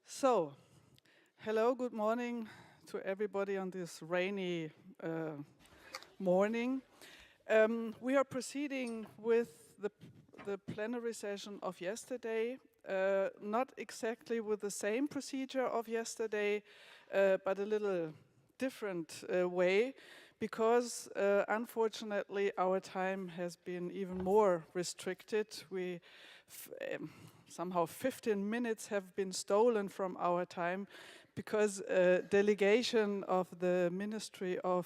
So, hello, good morning to everybody on this rainy morning. We are proceeding with the plenary session of yesterday, not exactly with the same procedure of yesterday, but a little different way, because unfortunately our time has been even more restricted. Somehow 15 minutes have been stolen from our time because a delegation of the Ministry of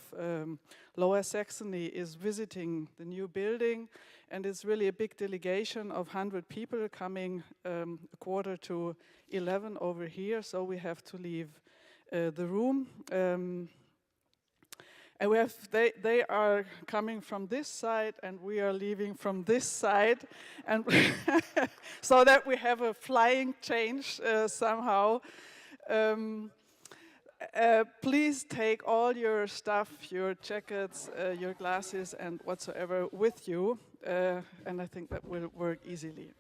Lower Saxony is visiting the new building, and it's really a big delegation of 100 people coming 10:45 over here, so we have to leave the room. And they are coming from this side, and we are leaving from this side, and so that we have a flying change somehow. Please take all your stuff, your jackets, your glasses, and whatsoever with you, and I think that will work easily.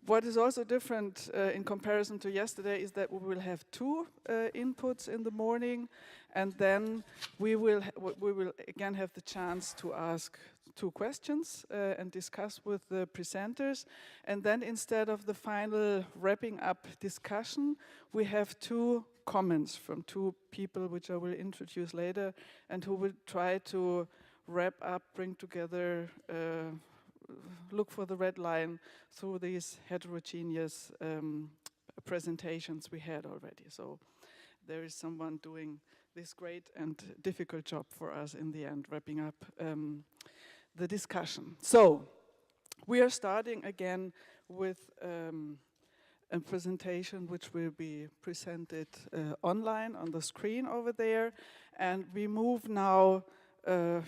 What is also different in comparison to yesterday is that we will have two inputs in the morning, and then we will again have the chance to ask two questions and discuss with the presenters. And then instead of the final wrapping up discussion, we have two comments from two people which I will introduce later, and who will try to wrap up, bring together, look for the red line through these heterogeneous presentations we had already. So there is someone doing this great and difficult job for us in the end, wrapping up the discussion. So we are starting again with a presentation which will be presented online on the screen over there, and we move now.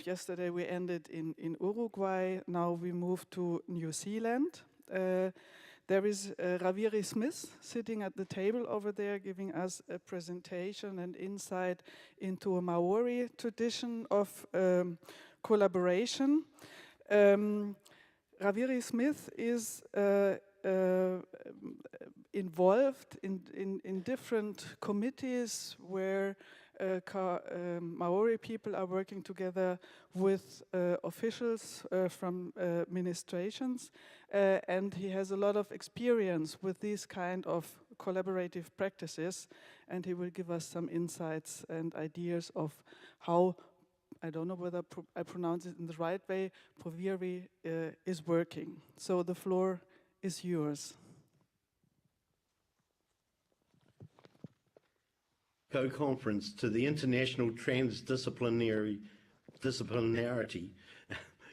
Yesterday we ended in Uruguay, now we move to New Zealand. There is Rawiri Smith sitting at the table over there giving us a presentation and insight into a Maori tradition of collaboration. Rawiri Smith is involved in different committees where Maori people are working together with officials from administrations, and he has a lot of experience with these kind of collaborative practices, and he will give us some insights and ideas of how, I don't know whether I pronounce it in the right way, Powhiri is working. So the floor is yours. Co-conference to the International Transdisciplinary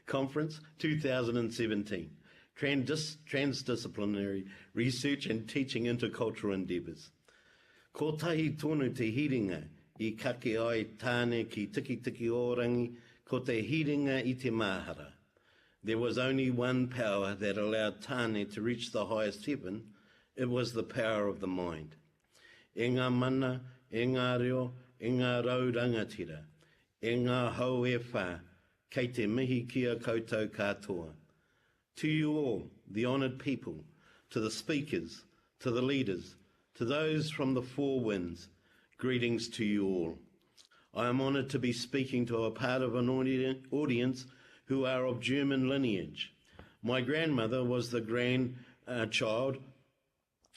Conference 2017. Transdisciplinary Research and Teaching Intercultural Endeavours. Ko tahi tonu te hiringa I kake ai tāne ki tiki orangi ko te hiringa I te mahara. There was only one power that allowed tāne to reach the highest heaven. It was the power of the mind. E ngā mana, e ngā reo, e ngā raurangatira, e ngā hau e whā, kei te mihi kia koutou katoa. To you all, the honoured people, to the speakers, to the leaders, to those from the four winds, greetings to you all. I am honoured to be speaking to a part of an audience who are of German lineage. My grandmother was the grandchild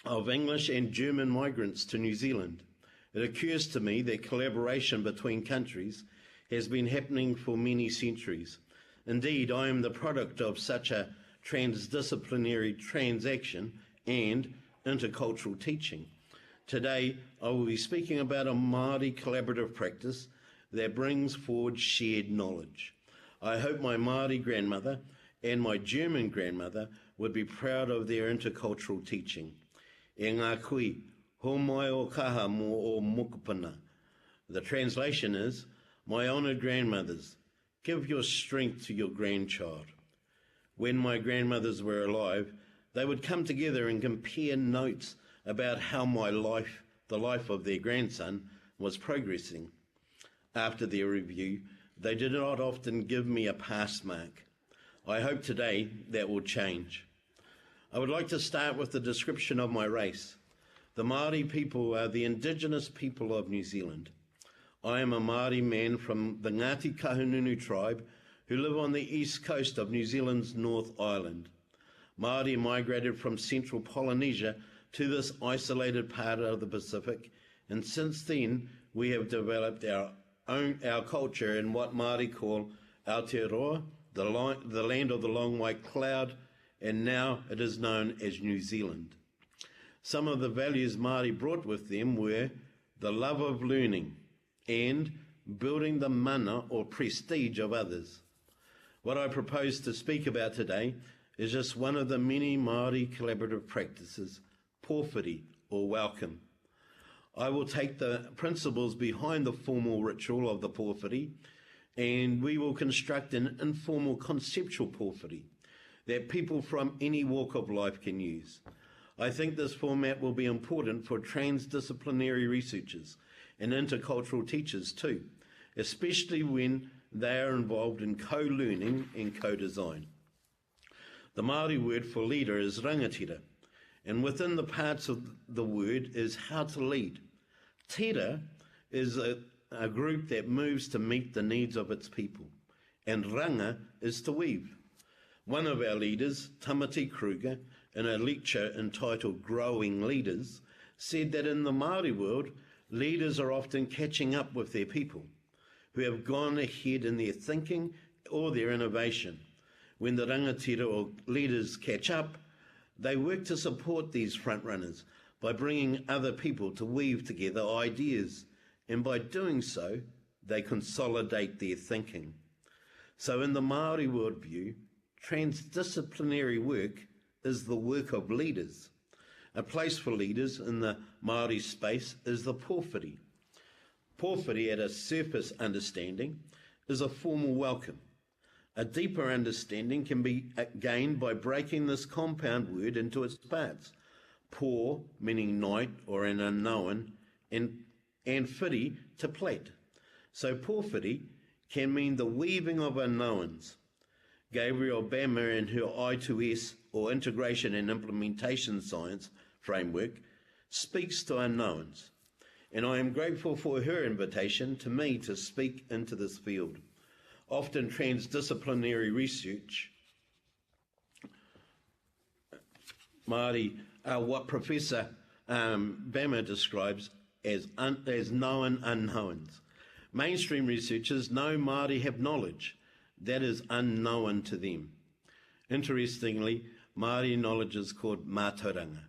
of English and German migrants to New Zealand. It occurs to me that collaboration between countries has been happening for many centuries. Indeed, I am the product of such a transdisciplinary transaction and intercultural teaching. Today, I will be speaking about a Māori collaborative practice that brings forward shared knowledge. I hope my Māori grandmother and my German grandmother would be proud of their intercultural teaching. E ngā kui, ho mai o kaha mo o mokopuna. The translation is, my honoured grandmothers, give your strength to your grandchild. When my grandmothers were alive, they would come together and compare notes about how my life, the life of their grandson, was progressing. After their review, they did not often give me a pass mark. I hope today that will change. I would like to start with the description of my race. The Māori people are the indigenous people of New Zealand. I am a Māori man from the Ngāti Kahungunu tribe who live on the east coast of New Zealand's North Island. Māori migrated from central Polynesia to this isolated part of the Pacific, and since then we have developed our culture in what Māori call Aotearoa, the land of the long white cloud, and now it is known as New Zealand. Some of the values Māori brought with them were the love of learning and building the mana or prestige of others. What I propose to speak about today is just one of the many Māori collaborative practices, Powhiri or welcome. I will take the principles behind the formal ritual of the Powhiri, and we will construct an informal conceptual Powhiri that people from any walk of life can use. I think this format will be important for transdisciplinary researchers and intercultural teachers too, especially when they are involved in co-learning and co-design. The Māori word for leader is rangatira, and within the parts of the word is how to lead. Tira is a group that moves to meet the needs of its people, and ranga is to weave. One of our leaders, Tamati Kruger, in a lecture entitled Growing Leaders, said that in the Māori world, leaders are often catching up with their people, who have gone ahead in their thinking or their innovation. When the rangatira or leaders catch up, they work to support these frontrunners by bringing other people to weave together ideas, and by doing so, they consolidate their thinking. So in the Māori worldview, transdisciplinary work is the work of leaders. A place for leaders in the Māori space is the Powhiri. Powhiri, at a surface understanding, is a formal welcome. A deeper understanding can be gained by breaking this compound word into its parts. Pō, meaning night or an unknown, and whiri, to plait. So Powhiri can mean the weaving of unknowns. Gabrielle Bammer, in her I2S, or Integration and Implementation Science framework, speaks to unknowns, and I am grateful for her invitation to me to speak into this field. Often transdisciplinary research, Māori, what Professor Bammer describes as known unknowns. Mainstream researchers know Māori have knowledge that is unknown to them. Interestingly, Māori knowledge is called mātauranga.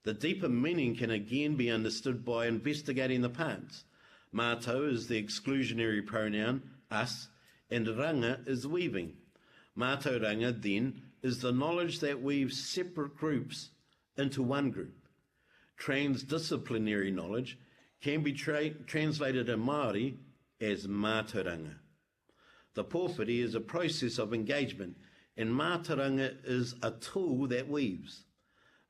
The deeper meaning can again be understood by investigating the parts. Mātou is the exclusionary pronoun, us, and ranga is weaving. Mātauranga, then, is the knowledge that weaves separate groups into one group. Transdisciplinary knowledge can be translated in Māori as mātauranga. The Powhiri is a process of engagement, and mātauranga is a tool that weaves.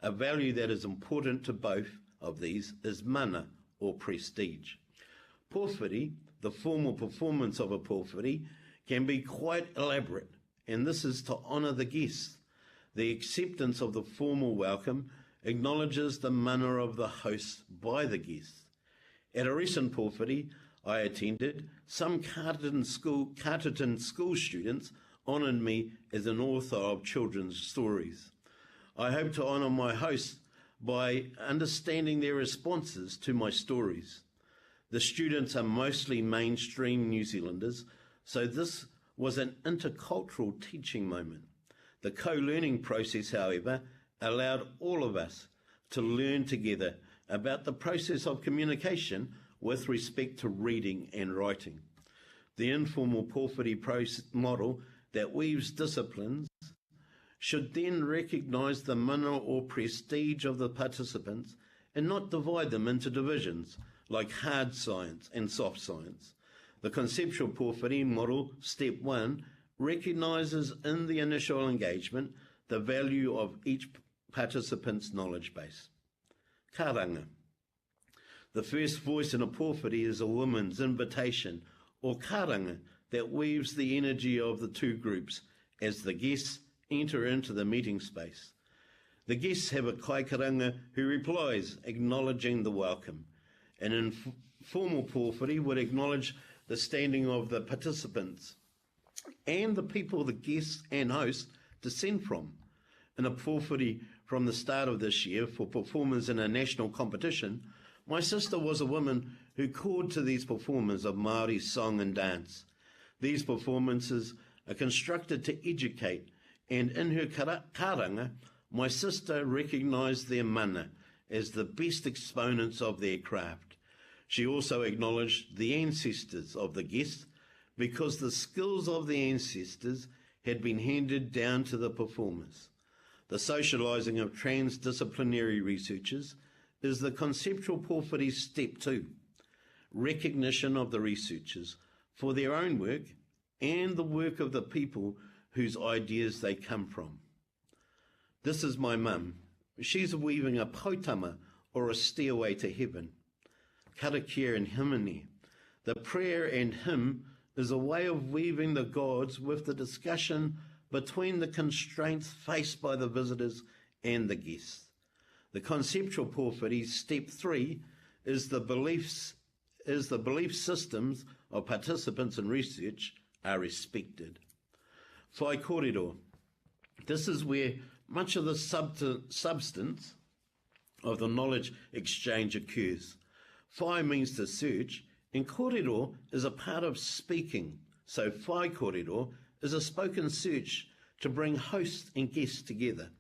A value that is important to both of these is mana, or prestige. Powhiri, the formal performance of a Powhiri, can be quite elaborate, and this is to honour the guest. The acceptance of the formal welcome acknowledges the mana of the host by the guest. At a recent Powhiri I attended, some Carterton school students honoured me as an author of children's stories. I hope to honour my hosts by understanding their responses to my stories. The students are mostly mainstream New Zealanders, so this was an intercultural teaching moment. The co-learning process, however, allowed all of us to learn together about the process of communication with respect to reading and writing. The informal Powhiri model that weaves disciplines should then recognise the mana or prestige of the participants and not divide them into divisions like hard science and soft science. The conceptual Powhiri model, step 1, recognises in the initial engagement the value of each participant's knowledge base. Karanga. The first voice in a Powhiri is a woman's invitation, or karanga, that weaves the energy of the two groups as the guests enter into the meeting space. The guests have a kaikaranga who replies, acknowledging the welcome. An informal porphyry would acknowledge the standing of the participants and the people the guests and hosts descend from. In a porphyry from the start of this year for performers in a national competition, my sister was a woman who called to these performers of Māori song and dance. These performances are constructed to educate, and in her karanga, my sister recognised their mana as the best exponents of their craft. She also acknowledged the ancestors of the guests because the skills of the ancestors had been handed down to the performers. The socialising of transdisciplinary researchers is the conceptual porphyry step 2, recognition of the researchers for their own work and the work of the people whose ideas they come from. This is my mum. She's weaving a pautama, or a stairway to heaven. Karakia and hymne. The prayer and hymn is a way of weaving the gods with the discussion between the constraints faced by the visitors and the guests. The conceptual porphyry, step 3, is the belief systems of participants in research are respected. Whai kōrero. This is where much of the substance of the knowledge exchange occurs. Whai means to search, and kōrero is a part of speaking. So whai kōrero is a spoken search to bring hosts and guests together.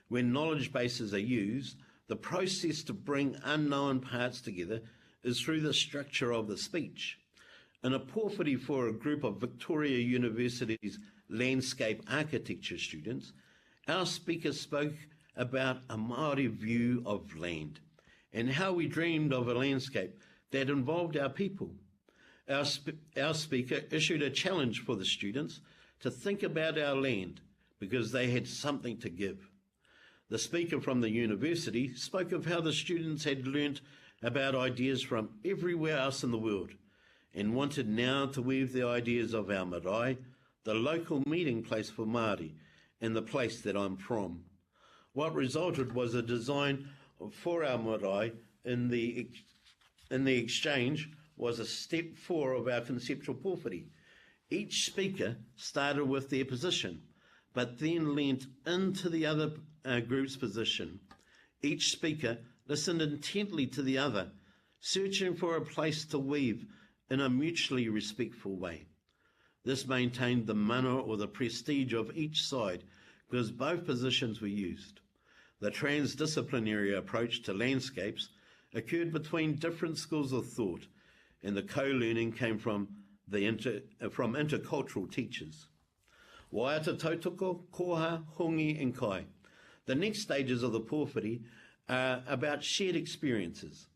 When knowledge bases are used, the process to bring unknown parts together is through the structure of the speech. In a porphyry for a group of Victoria University's landscape architecture students, our speaker spoke about a Māori view of land and how we dreamed of a landscape that involved our people. Our speaker issued a challenge for the students to think about our land because they had something to give. The speaker from the university spoke of how the students had learnt about ideas from everywhere else in the world and wanted now to weave the ideas of our marae, the local meeting place for Māori, and the place that I'm from. What resulted was a design for our marae in the exchange was a step 4 of our conceptual porphyry. Each speaker started with their position, but then leant into the other group's position. Each speaker listened intently to the other, searching for a place to weave in a mutually respectful way. This maintained the mana or the prestige of each side because both positions were used. The transdisciplinary approach to landscapes occurred between different schools of thought, and the co-learning came from intercultural teachers. Waiata tautoko, koha, hongi and kai. The next stages of the porphyry are about shared experiences.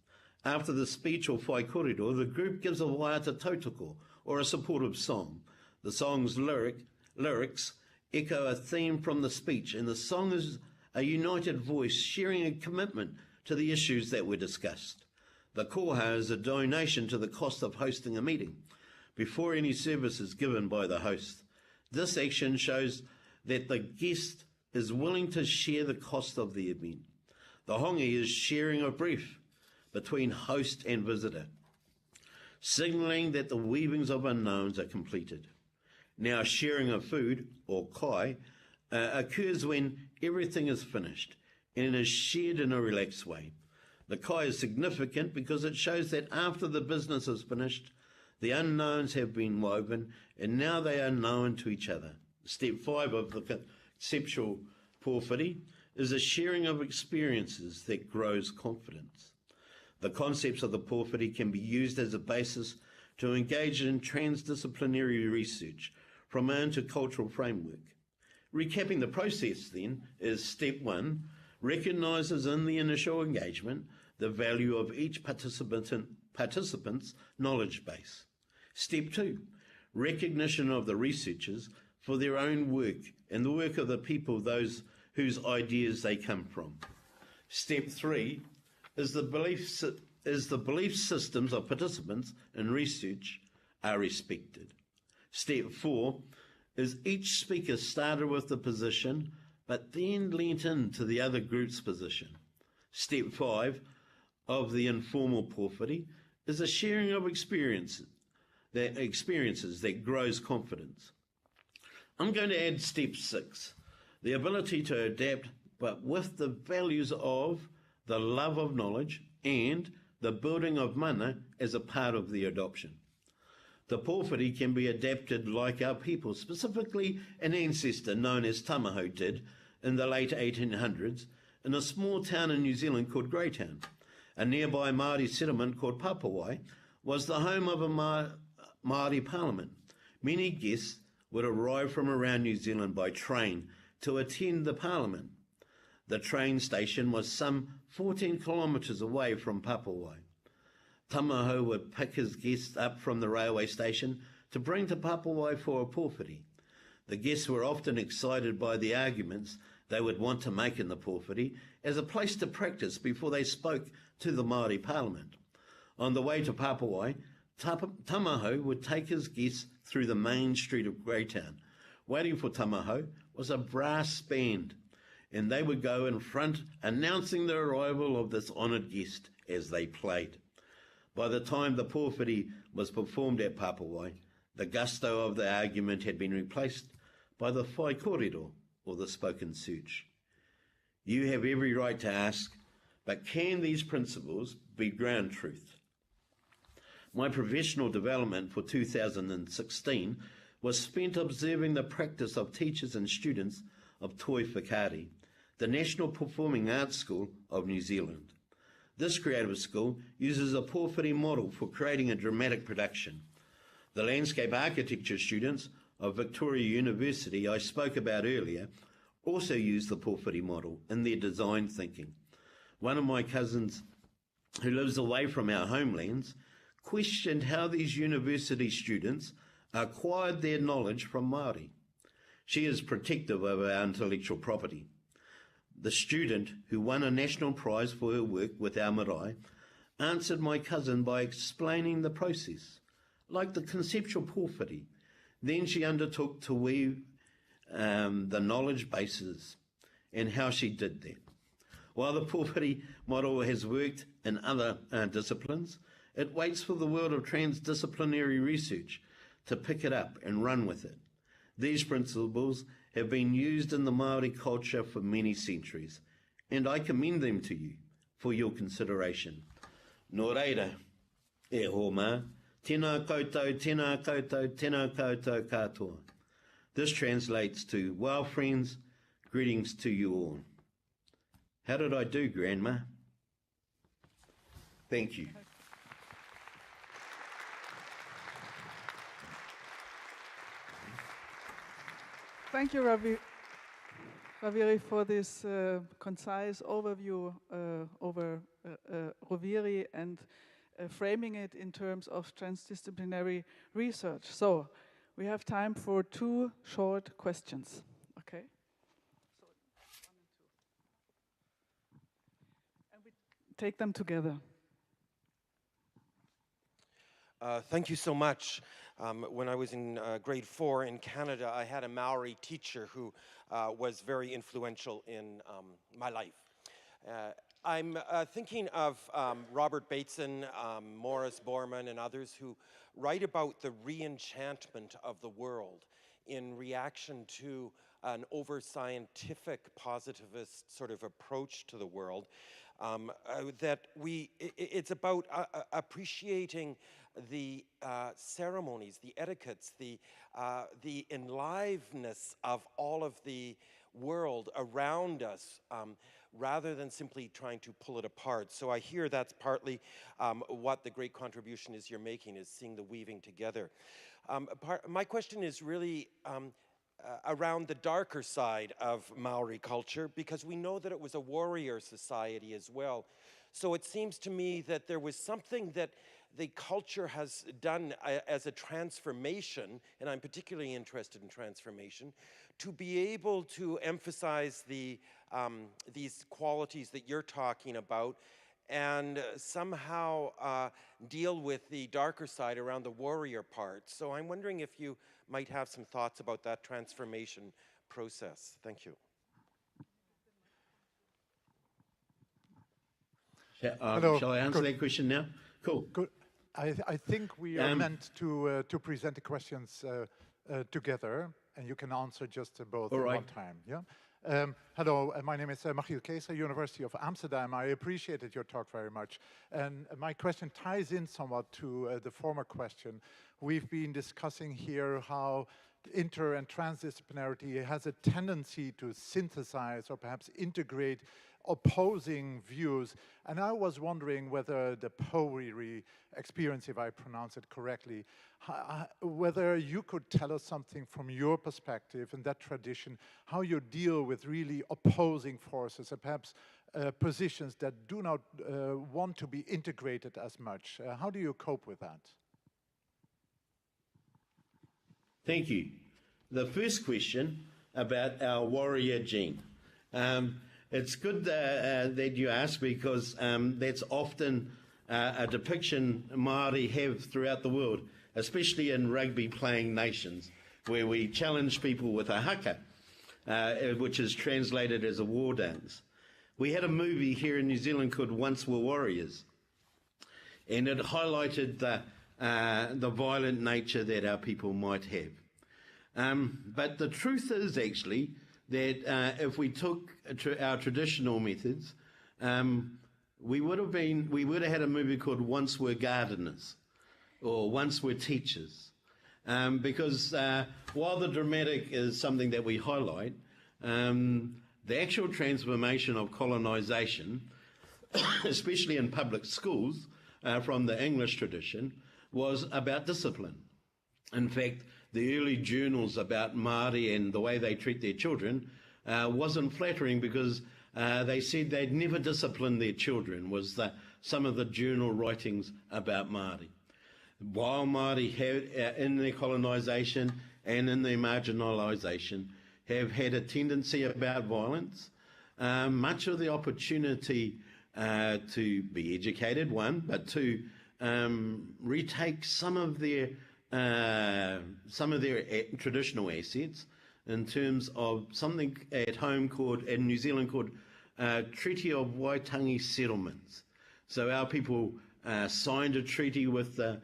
After the speech or whai kōrero, the group gives a waiata tautoko, or a supportive song. The song's lyrics echo a theme from the speech, and the song is a united voice sharing a commitment to the issues that were discussed. The koha is a donation to the cost of hosting a meeting before any service is given by the host. This action shows that the guest is willing to share the cost of the event. The hongi is sharing a brief between host and visitor, signalling that the weavings of unknowns are completed. Now, sharing of food, or kai, occurs when everything is finished and is shared in a relaxed way. The kai is significant because it shows that after the business is finished, the unknowns have been woven and now they are known to each other. Step 5 of the conceptual porphyry is a sharing of experiences that grows confidence. The concepts of the porphyry can be used as a basis to engage in transdisciplinary research from an intercultural framework. Recapping the process then is step 1, recognises in the initial engagement the value of each participant's knowledge base. Step 2, recognition of the researchers for their own work and the work of the people those whose ideas they come from. Step 3 is the belief systems of participants in research are respected. Step 4 is each speaker started with the position, but then leant into the other group's position. Step 5 of the informal Powhiri is a sharing of experiences that grows confidence. I'm going to add step 6, the ability to adapt, but with the values of the love of knowledge and the building of mana as a part of the adoption. The Powhiri can be adapted like our people, specifically an ancestor known as Tamaho did in the late 1800s in a small town in New Zealand called Greytown. A nearby Māori settlement called Papawai was the home of a Māori parliament. Many guests would arrive from around New Zealand by train to attend the parliament. The train station was some 14 kilometres away from Papawai. Tamaho would pick his guests up from the railway station to bring to Papawai for a Powhiri. The guests were often excited by the arguments they would want to make in the Powhiri as a place to practice before they spoke to the Māori Parliament. On the way to Papawai, Tamaho would take his guests through the main street of Greytown. Waiting for Tamaho was a brass band, and they would go in front announcing the arrival of this honoured guest as they played. By the time the Powhiri was performed at Papawai, the gusto of the argument had been replaced by the whai kōrero, or the spoken search. You have every right to ask, but can these principles be ground truth? My professional development for 2016 was spent observing the practice of teachers and students of Toi Whakaari, the National Performing Arts School of New Zealand. This creative school uses a Powhiri model for creating a dramatic production. The landscape architecture students of Victoria University I spoke about earlier also use the Powhiri model in their design thinking. One of my cousins, who lives away from our homelands, questioned how these university students acquired their knowledge from Māori. She is protective of our intellectual property. The student, who won a national prize for her work with our marae, answered my cousin by explaining the process, like the conceptual Powhiri. Then she undertook to weave the knowledge bases and how she did that. While the Powhiri model has worked in other disciplines, it waits for the world of transdisciplinary research to pick it up and run with it. These principles have been used in the Māori culture for many centuries, and I commend them to you for your consideration. Nō reira, e ho mā, tēnā koutou, tēnā koutou, tēnā koutou katoa. This translates to, well, friends, greetings to you all. How did I do, Grandma? Thank you. Thank you, Rawiri, for this concise overview over Rawiri and framing it in terms of transdisciplinary research. So we have time for 2 short questions. Okay. So 1 and 2. And we take them together. Thank you so much. When I was in grade 4 in Canada, I had a Maori teacher who was very influential in my life. I'm thinking of Robert Bateson, Morris Borman, and others who write about the re-enchantment of the world in reaction to an over-scientific positivist sort of approach to the world. It's about appreciating the ceremonies, the etiquettes, the enliveness of all of the world around us, rather than simply trying to pull it apart. So I hear that's partly what the great contribution is you're making, is seeing the weaving together. My question is really around the darker side of Maori culture, because we know that it was a warrior society as well. So it seems to me that there was something that the culture has done as a transformation, and I'm particularly interested in transformation, to be able to emphasize these qualities that you're talking about and somehow deal with the darker side around the warrior part. So I'm wondering if you might have some thoughts about that transformation process. Thank you. Hello. Shall I answer that question now? Cool. Good. I think we are meant to present the questions together, and you can answer just both at one time. Yeah. Hello, my name is Michiel Keeser, University of Amsterdam. I appreciated your talk very much. And my question ties in somewhat to the former question. We've been discussing here how inter- and transdisciplinarity has a tendency to synthesize or perhaps integrate opposing views. And I was wondering whether the Powhiri experience, if I pronounce it correctly, whether you could tell us something from your perspective in that tradition, how you deal with really opposing forces and perhaps positions that do not want to be integrated as much. How do you cope with that? Thank you. The first question about our warrior gene. It's good that you ask, because that's often a depiction Māori have throughout the world, especially in rugby-playing nations, where we challenge people with a haka, which is translated as a war dance. We had a movie here in New Zealand called Once Were Warriors, and it highlighted the violent nature that our people might have. But the truth is actually that if we took our traditional methods, we would have had a movie called Once Were Gardeners, or Once Were Teachers, because while the dramatic is something that we highlight, the actual transformation of colonisation, especially in public schools from the English tradition, was about discipline. In fact, the early journals about Māori and the way they treat their children wasn't flattering, because they said they'd never discipline their children, was some of the journal writings about Māori. While Māori have, in their colonisation and in their marginalisation, have had a tendency about violence, much of the opportunity to be educated, one, but two, retake some of their traditional assets in terms of something at home called, in New Zealand, called Treaty of Waitangi Settlements. So our people signed a treaty with the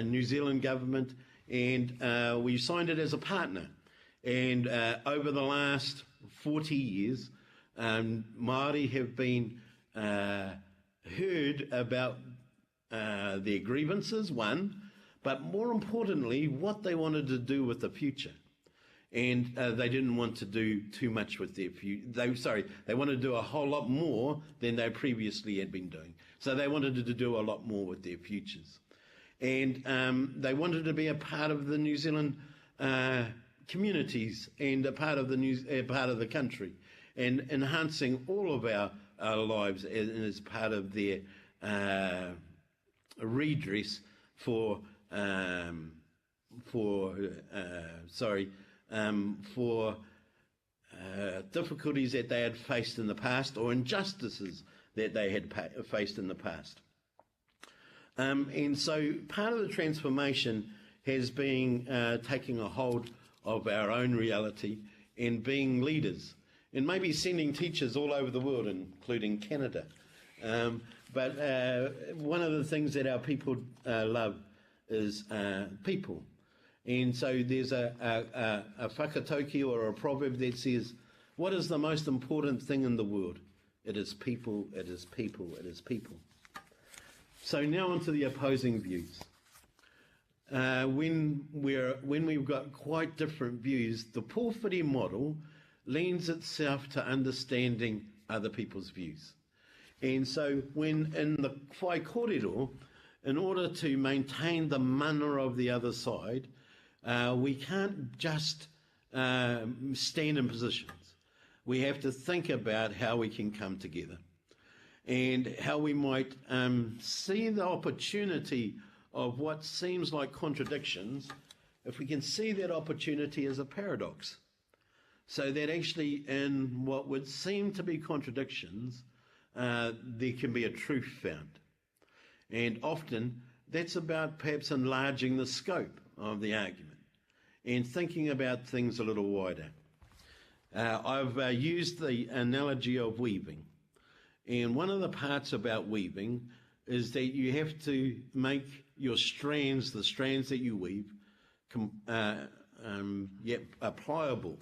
New Zealand government, and we signed it as a partner. And over the last 40 years, Māori have been heard about their grievances, one, but more importantly, what they wanted to do with the future. And they didn't want to do too much with their future. They wanted to do a whole lot more than they previously had been doing. So they wanted to do a lot more with their futures. And they wanted to be a part of the New Zealand communities and a part of the country, and enhancing all of our lives as part of their redress for difficulties that they had faced in the past, or injustices that they had faced in the past. And so part of the transformation has been taking a hold of our own reality and being leaders, and maybe sending teachers all over the world, including Canada. But one of the things that our people love is people. And so there's a whakatauki, or a proverb, that says, what is the most important thing in the world? It is people, it is people, it is people. So now onto the opposing views. When we've got quite different views, the Powhiri model lends itself to understanding other people's views. And so when in the whai kōrero, in order to maintain the mana of the other side, we can't just stand in positions. We have to think about how we can come together, and how we might see the opportunity of what seems like contradictions, if we can see that opportunity as a paradox. So that actually in what would seem to be contradictions, there can be a truth found. And often that's about perhaps enlarging the scope of the argument and thinking about things a little wider. I've used the analogy of weaving. And one of the parts about weaving is that you have to make your strands, the strands that you weave, pliable.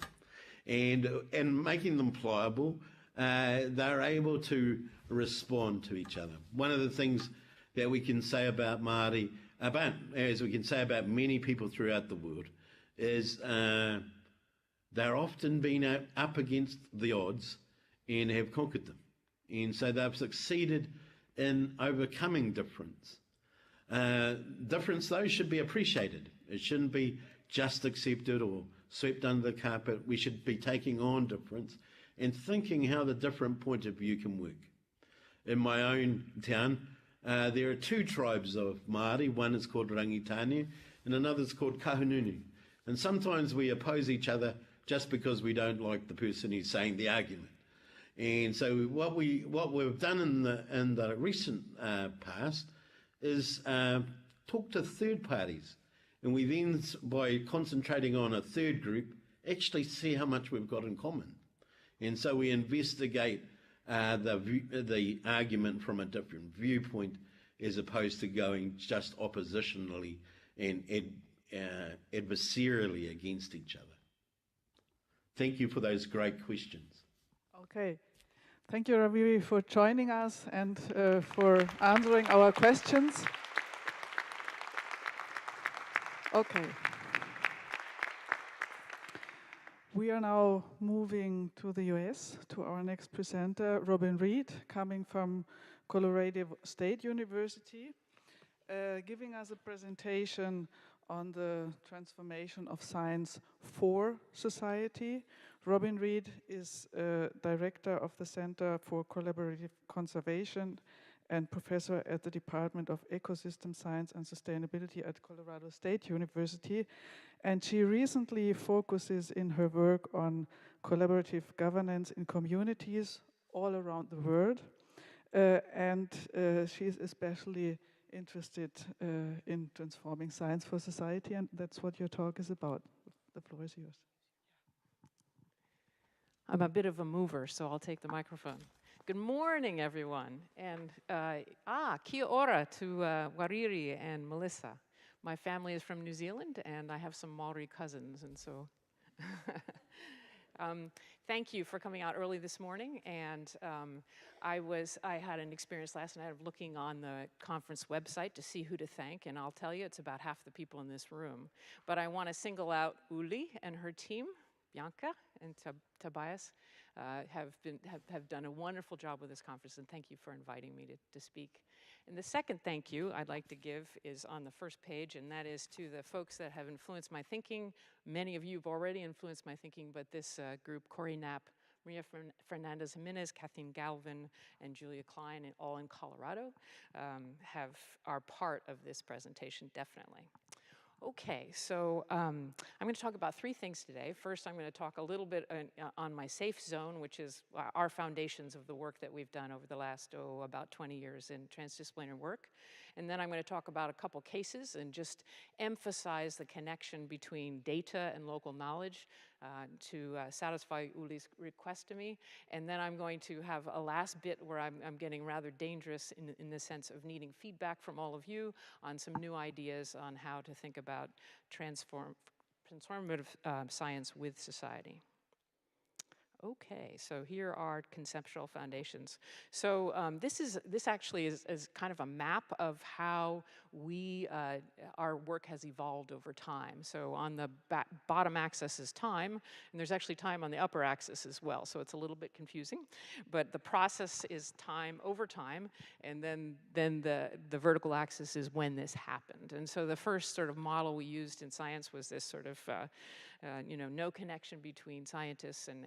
And making them pliable, they're able to respond to each other. One of the things that we can say about Māori, as we can say about many people throughout the world, is they're often been up against the odds and have conquered them. And so they've succeeded in overcoming difference. Difference, though, should be appreciated. It shouldn't be just accepted or swept under the carpet. We should be taking on difference and thinking how the different point of view can work. In my own town, there are two tribes of Māori. One is called Rangitane and another is called Kahungunu. And sometimes we oppose each other just because we don't like the person who's saying the argument. And so what we've done in the recent past is talk to third parties. And we then, by concentrating on a third group, actually see how much we've got in common. And so we investigate the argument from a different viewpoint as opposed to going just oppositionally and adversarially against each other. Thank you for those great questions. Okay. Thank you, Rawiri, for joining us and for answering our questions. Okay. We are now moving to the US, to our next presenter, Reid, coming from Colorado State University, giving us a presentation on the transformation of science for society. Reid is director of the Center for Collaborative Conservation and professor at the Department of Ecosystem Science and Sustainability at Colorado State University. And she recently focuses in her work on collaborative governance in communities all around the world. And she is especially interested in transforming science for society, and that's what your talk is about. The floor is yours. I'm a bit of a mover, so I'll take the microphone. Good morning, everyone, and kia ora to Wairarapa and Melissa. My family is from New Zealand, and I have some Maori cousins, and so thank you for coming out early this morning. And I had an experience last night of looking on the conference website to see who to thank, and I'll tell you, it's about half the people in this room. But I want to single out Uli and her team. Bianca and Tobias have done a wonderful job with this conference, and thank you for inviting me to speak. And the second thank you I'd like to give is on the first page, and that is to the folks that have influenced my thinking. Many of you have already influenced my thinking, but this group, Corey Knapp, Maria Fernandez Jimenez, Kathleen Galvin, and Julia Klein, all in Colorado, are part of this presentation, definitely. Okay, so I'm going to talk about three things today. First, I'm going to talk a little bit on my safe zone, which is our foundations of the work that we've done over the last, about 20 years in transdisciplinary work. And then I'm going to talk about a couple cases and just emphasize the connection between data and local knowledge to satisfy Uli's request to me. And then I'm going to have a last bit where I'm getting rather dangerous in the sense of needing feedback from all of you on some new ideas on how to think about transformative science with society. Okay, so here are conceptual foundations. So this actually is kind of a map of how our work has evolved over time. So on the bottom axis is time, and there's actually time on the upper axis as well, so it's a little bit confusing. But the process is time over time, and then the vertical axis is when this happened. And so the first sort of model we used in science was this sort of no connection between scientists and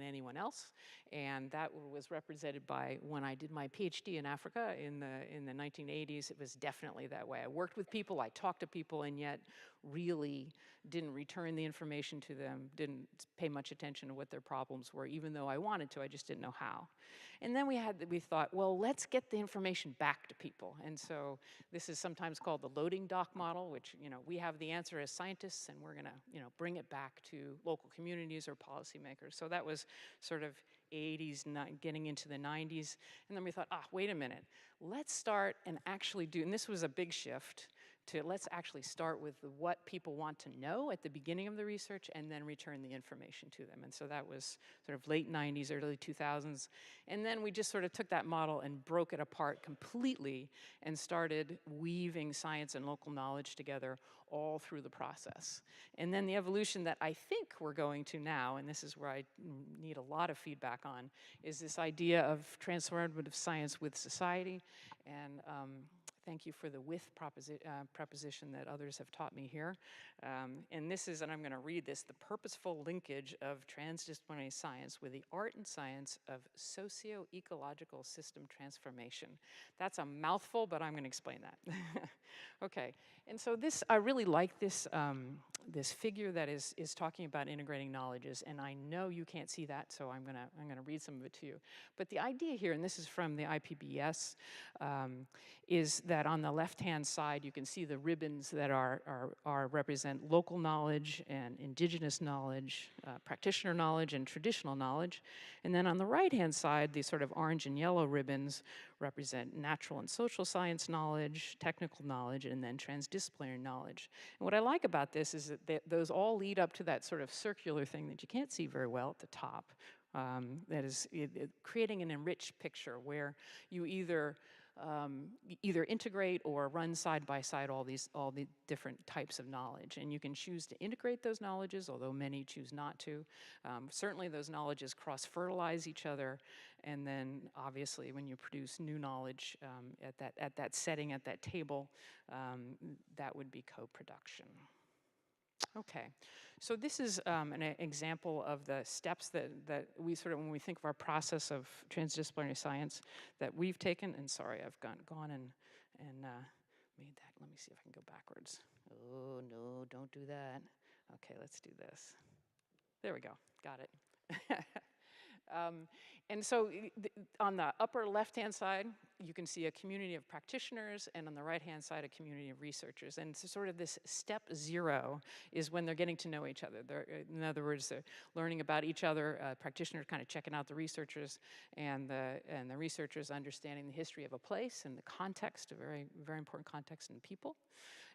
anyone else. And that was represented by when I did my PhD in Africa in the 1980s. It was definitely that way. I worked with people, I talked to people, and yet really didn't return the information to them, didn't pay much attention to what their problems were, even though I wanted to, I just didn't know how. And then we thought, well, let's get the information back to people. And so this is sometimes called the loading dock model, which, we have the answer as scientists, and we're gonna, bring it back to local communities or policymakers. So that was sort of 80s, getting into the 90s. And then we thought, wait a minute, let's start and actually do, and this was a big shift, to let's actually start with what people want to know at the beginning of the research and then return the information to them. And so that was sort of late 90s, early 2000s. And then we just sort of took that model and broke it apart completely and started weaving science and local knowledge together all through the process. And then the evolution that I think we're going to now, and this is where I need a lot of feedback on, is this idea of transformative science with society. And thank you for the with preposition that others have taught me here. And this is, and I'm going to read this, the purposeful linkage of transdisciplinary science with the art and science of socio-ecological system transformation. That's a mouthful, but I'm going to explain that. Okay, and so this, I really like this, this figure that is talking about integrating knowledges, and I know you can't see that, so I'm gonna read some of it to you. But the idea here, and this is from the IPBS, is that on the left-hand side you can see the ribbons that represent local knowledge and indigenous knowledge, practitioner knowledge and traditional knowledge. And then on the right-hand side, these sort of orange and yellow ribbons represent natural and social science knowledge, technical knowledge, and then transdisciplinary knowledge. And what I like about this is that those all lead up to that sort of circular thing that you can't see very well at the top. That is creating an enriched picture where you either integrate or run side by side all the different types of knowledge. And you can choose to integrate those knowledges, although many choose not to. Certainly those knowledges cross-fertilize each other. And then obviously when you produce new knowledge at that setting, at that table, that would be co-production. Okay, so this is an example of the steps that we sort of, when we think of our process of transdisciplinary science that we've taken, and sorry, I've gone and made that, let me see if I can go backwards. Oh, no, don't do that. Okay, let's do this. There we go, got it. And so on the upper left-hand side, you can see a community of practitioners, and on the right-hand side, a community of researchers. And so sort of this step 0 is when they're getting to know each other. In other words, they're learning about each other, practitioners kind of checking out the researchers, and the researchers understanding the history of a place and the context, a very, very important context and people.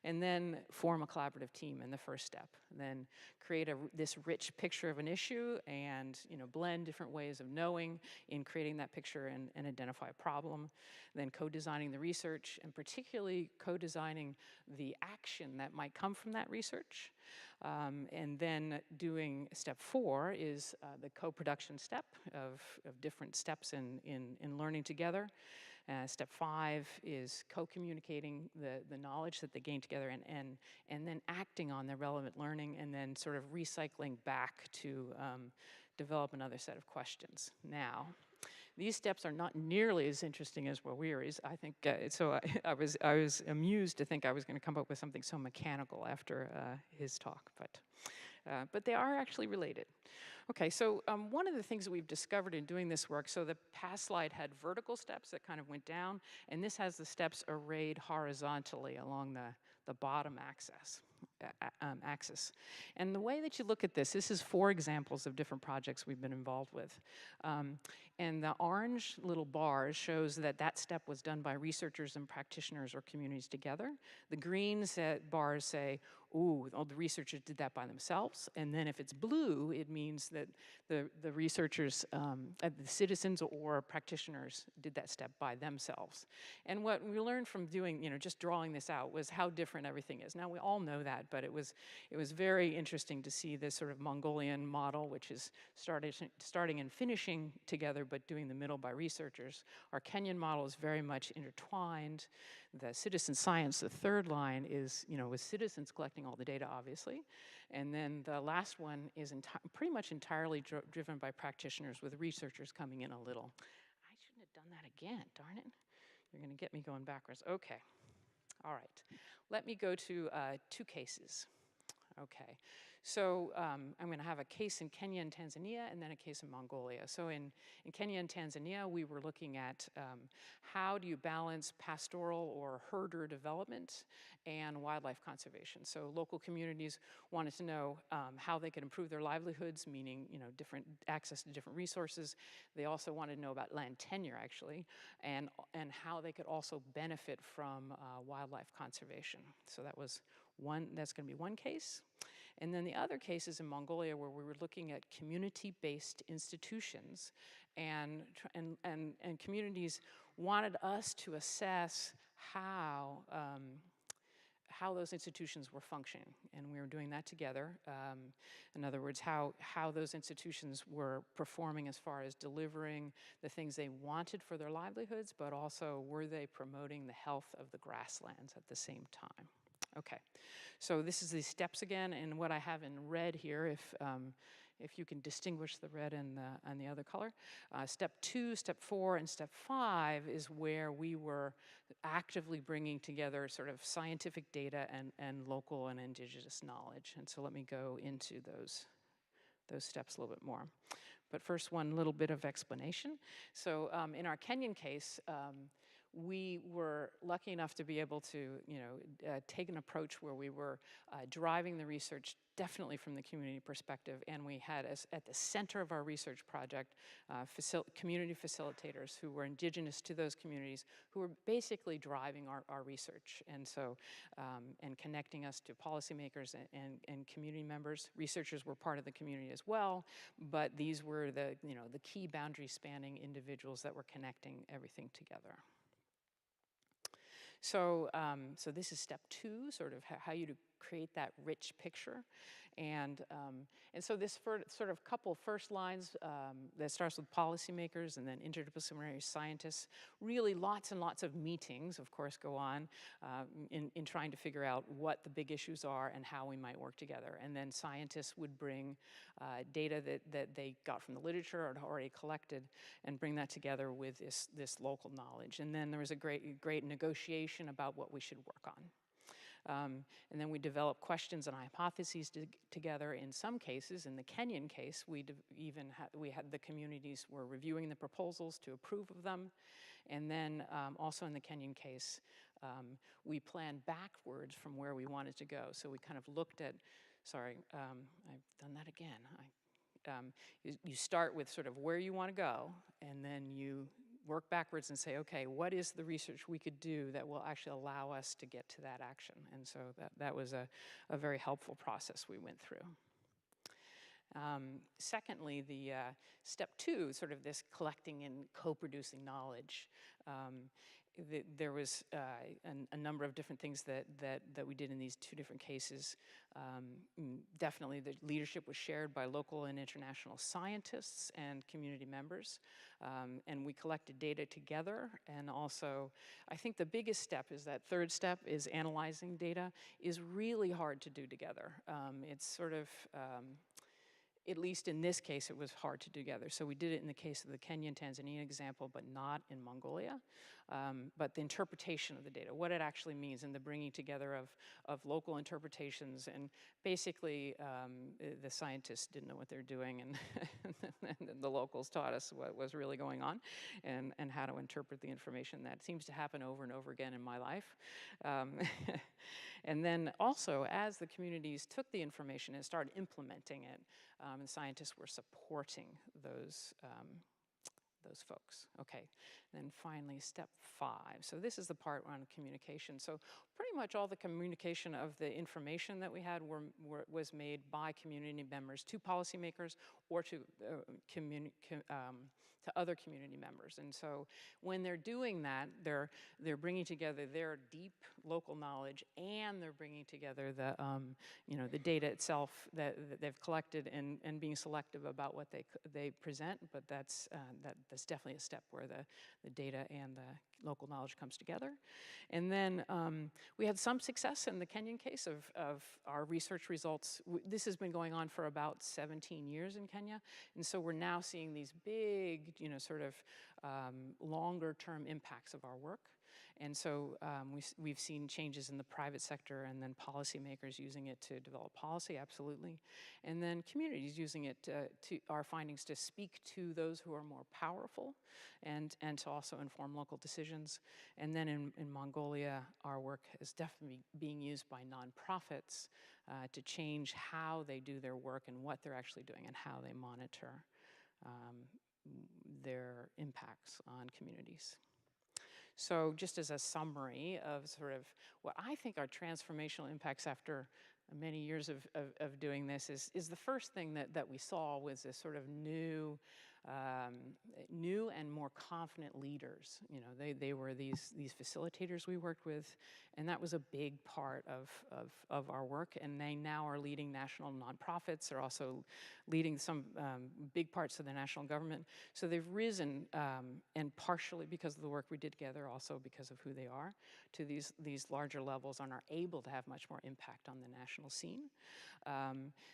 And then form a collaborative team in the first step. And then create this rich picture of an issue and blend different ways of knowing in creating that picture and identify a problem. Then co-designing the research, and particularly co-designing the action that might come from that research. And then doing step 4 is the co-production step of different steps in learning together. Step 5 is co-communicating the knowledge that they gain together and then acting on the relevant learning, and then sort of recycling back to develop another set of questions. Now, these steps are not nearly as interesting as Rawiri's. I think, so I was amused to think I was going to come up with something so mechanical after his talk, but they are actually related. Okay, so one of the things that we've discovered in doing this work, so the past slide had vertical steps that kind of went down, and this has the steps arrayed horizontally along the bottom axis. And the way that you look at this is 4 examples of different projects we've been involved with. And the orange little bar shows that step was done by researchers and practitioners or communities together. The green bars say, ooh, all the researchers did that by themselves. And then if it's blue, it means that the researchers, the citizens or practitioners did that step by themselves. And what we learned from doing, just drawing this out was how different everything is. Now we all know that, but it was very interesting to see this sort of Mongolian model, which is starting and finishing together, but doing the middle by researchers. Our Kenyan model is very much intertwined. The citizen science, the third line, is with citizens collecting all the data, obviously. And then the last one is pretty much entirely driven by practitioners, with researchers coming in a little. I shouldn't have done that again, darn it. You're going to get me going backwards. Okay. All right. Let me go to 2 cases. Okay, so I'm going to have a case in Kenya and Tanzania, and then a case in Mongolia. So in Kenya and Tanzania, we were looking at how do you balance pastoral or herder development and wildlife conservation. So local communities wanted to know how they could improve their livelihoods, meaning different access to different resources. They also wanted to know about land tenure, actually, and how they could also benefit from wildlife conservation. So that's going to be one case. And then the other case is in Mongolia, where we were looking at community-based institutions, and communities wanted us to assess how those institutions were functioning, and we were doing that together. In other words, how those institutions were performing as far as delivering the things they wanted for their livelihoods, but also were they promoting the health of the grasslands at the same time. Okay, so this is the steps again, and what I have in red here, if you can distinguish the red and the other color. Step 2, step 4, and step 5 is where we were actively bringing together sort of scientific data and local and indigenous knowledge. And so let me go into those steps a little bit more. But first, one little bit of explanation. So in our Kenyan case, we were lucky enough to be able to, take an approach where we were driving the research definitely from the community perspective, and we had at the center of our research project community facilitators who were indigenous to those communities, who were basically driving our research, and so and connecting us to policymakers and community members. Researchers were part of the community as well, but these were the key boundary spanning individuals that were connecting everything together. So, so this is step 2, sort of how you create that rich picture, and so this sort of couple first lines that starts with policymakers and then interdisciplinary scientists. Really, lots and lots of meetings, of course, go on in trying to figure out what the big issues are and how we might work together. And then scientists would bring data that they got from the literature or had already collected and bring that together with this local knowledge. And then there was a great negotiation about what we should work on. And then we developed questions and hypotheses together. In some cases, in the Kenyan case, we had the communities were reviewing the proposals to approve of them. And then also in the Kenyan case, we planned backwards from where we wanted to go. So we kind of looked at, sorry, I've done that again. You start with sort of where you want to go, and then you work backwards and say, okay, what is the research we could do that will actually allow us to get to that action? And so that was a very helpful process we went through. Secondly, the step 2, sort of this collecting and co-producing knowledge. There was a number of different things that we did in these 2 different cases. Definitely the leadership was shared by local and international scientists and community members. And we collected data together. And also, I think the biggest step is that 3rd step is analyzing data is really hard to do together. It's sort of, at least in this case, it was hard to do together. So we did it in the case of the Kenyan-Tanzania example, but not in Mongolia. But the interpretation of the data, what it actually means, and the bringing together of local interpretations. And basically, the scientists didn't know what they're doing, and the locals taught us what was really going on and how to interpret the information. That seems to happen over and over again in my life. And then also, as the communities took the information and started implementing it, and scientists were supporting those folks. Okay, then finally step 5. So this is the part on communication. So pretty much all the communication of the information that we had was made by community members to policymakers or to other community members. And so when they're doing that, they're bringing together their deep local knowledge, and they're bringing together the data itself that they've collected and being selective about what they present. But that's definitely a step where the data and the local knowledge comes together. And then we had some success in the Kenyan case of our research results. This has been going on for about 17 years in Kenya. And so we're now seeing these big, sort of longer term impacts of our work. And so we've seen changes in the private sector, and then policymakers using it to develop policy, absolutely. And then communities using it to our findings to speak to those who are more powerful and to also inform local decisions. And then in Mongolia, our work is definitely being used by nonprofits to change how they do their work and what they're actually doing and how they monitor their impacts on communities. So just as a summary of sort of what I think are transformational impacts after many years of doing this is the first thing that we saw was this sort of new and more confident leaders. You know, they were these facilitators we worked with, and that was a big part of our work. And they now are leading national nonprofits. They're also leading some big parts of the national government. So they've risen, and partially because of the work we did together, also because of who they are, to these larger levels and are able to have much more impact on the national scene.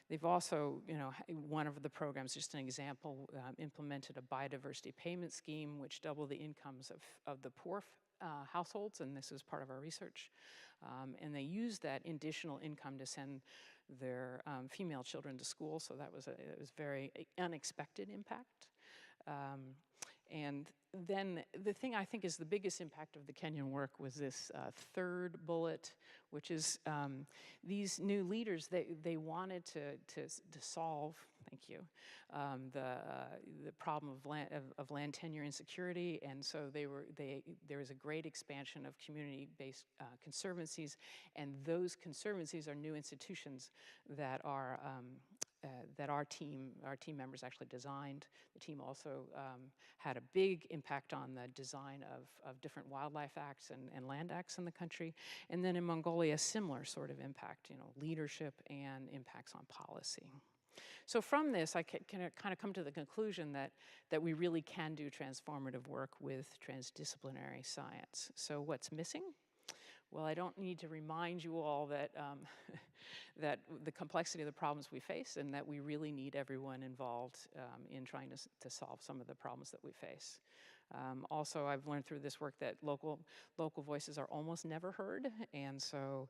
They've also, you know, one of the programs, just an example, implemented a biodiversity payment scheme which doubled the incomes of the poor households, and this is part of our research. And they used that additional income to send their female children to school, so that was it was very unexpected impact. And then the thing I think is the biggest impact of the Kenyan work was this third bullet, which is these new leaders, they wanted to solve, thank you, the problem of land tenure insecurity, and so there was a great expansion of community-based conservancies, and those conservancies are new institutions that are that our team members actually designed. The team also had a big impact on the design of different wildlife acts and land acts in the country. And then in Mongolia, similar sort of impact, you know, leadership and impacts on policy. So from this, I can kind of come to the conclusion that we really can do transformative work with transdisciplinary science. So what's missing? Well, I don't need to remind you all that, that the complexity of the problems we face and that we really need everyone involved in trying to solve some of the problems that we face. Also, I've learned through this work that local voices are almost never heard, and so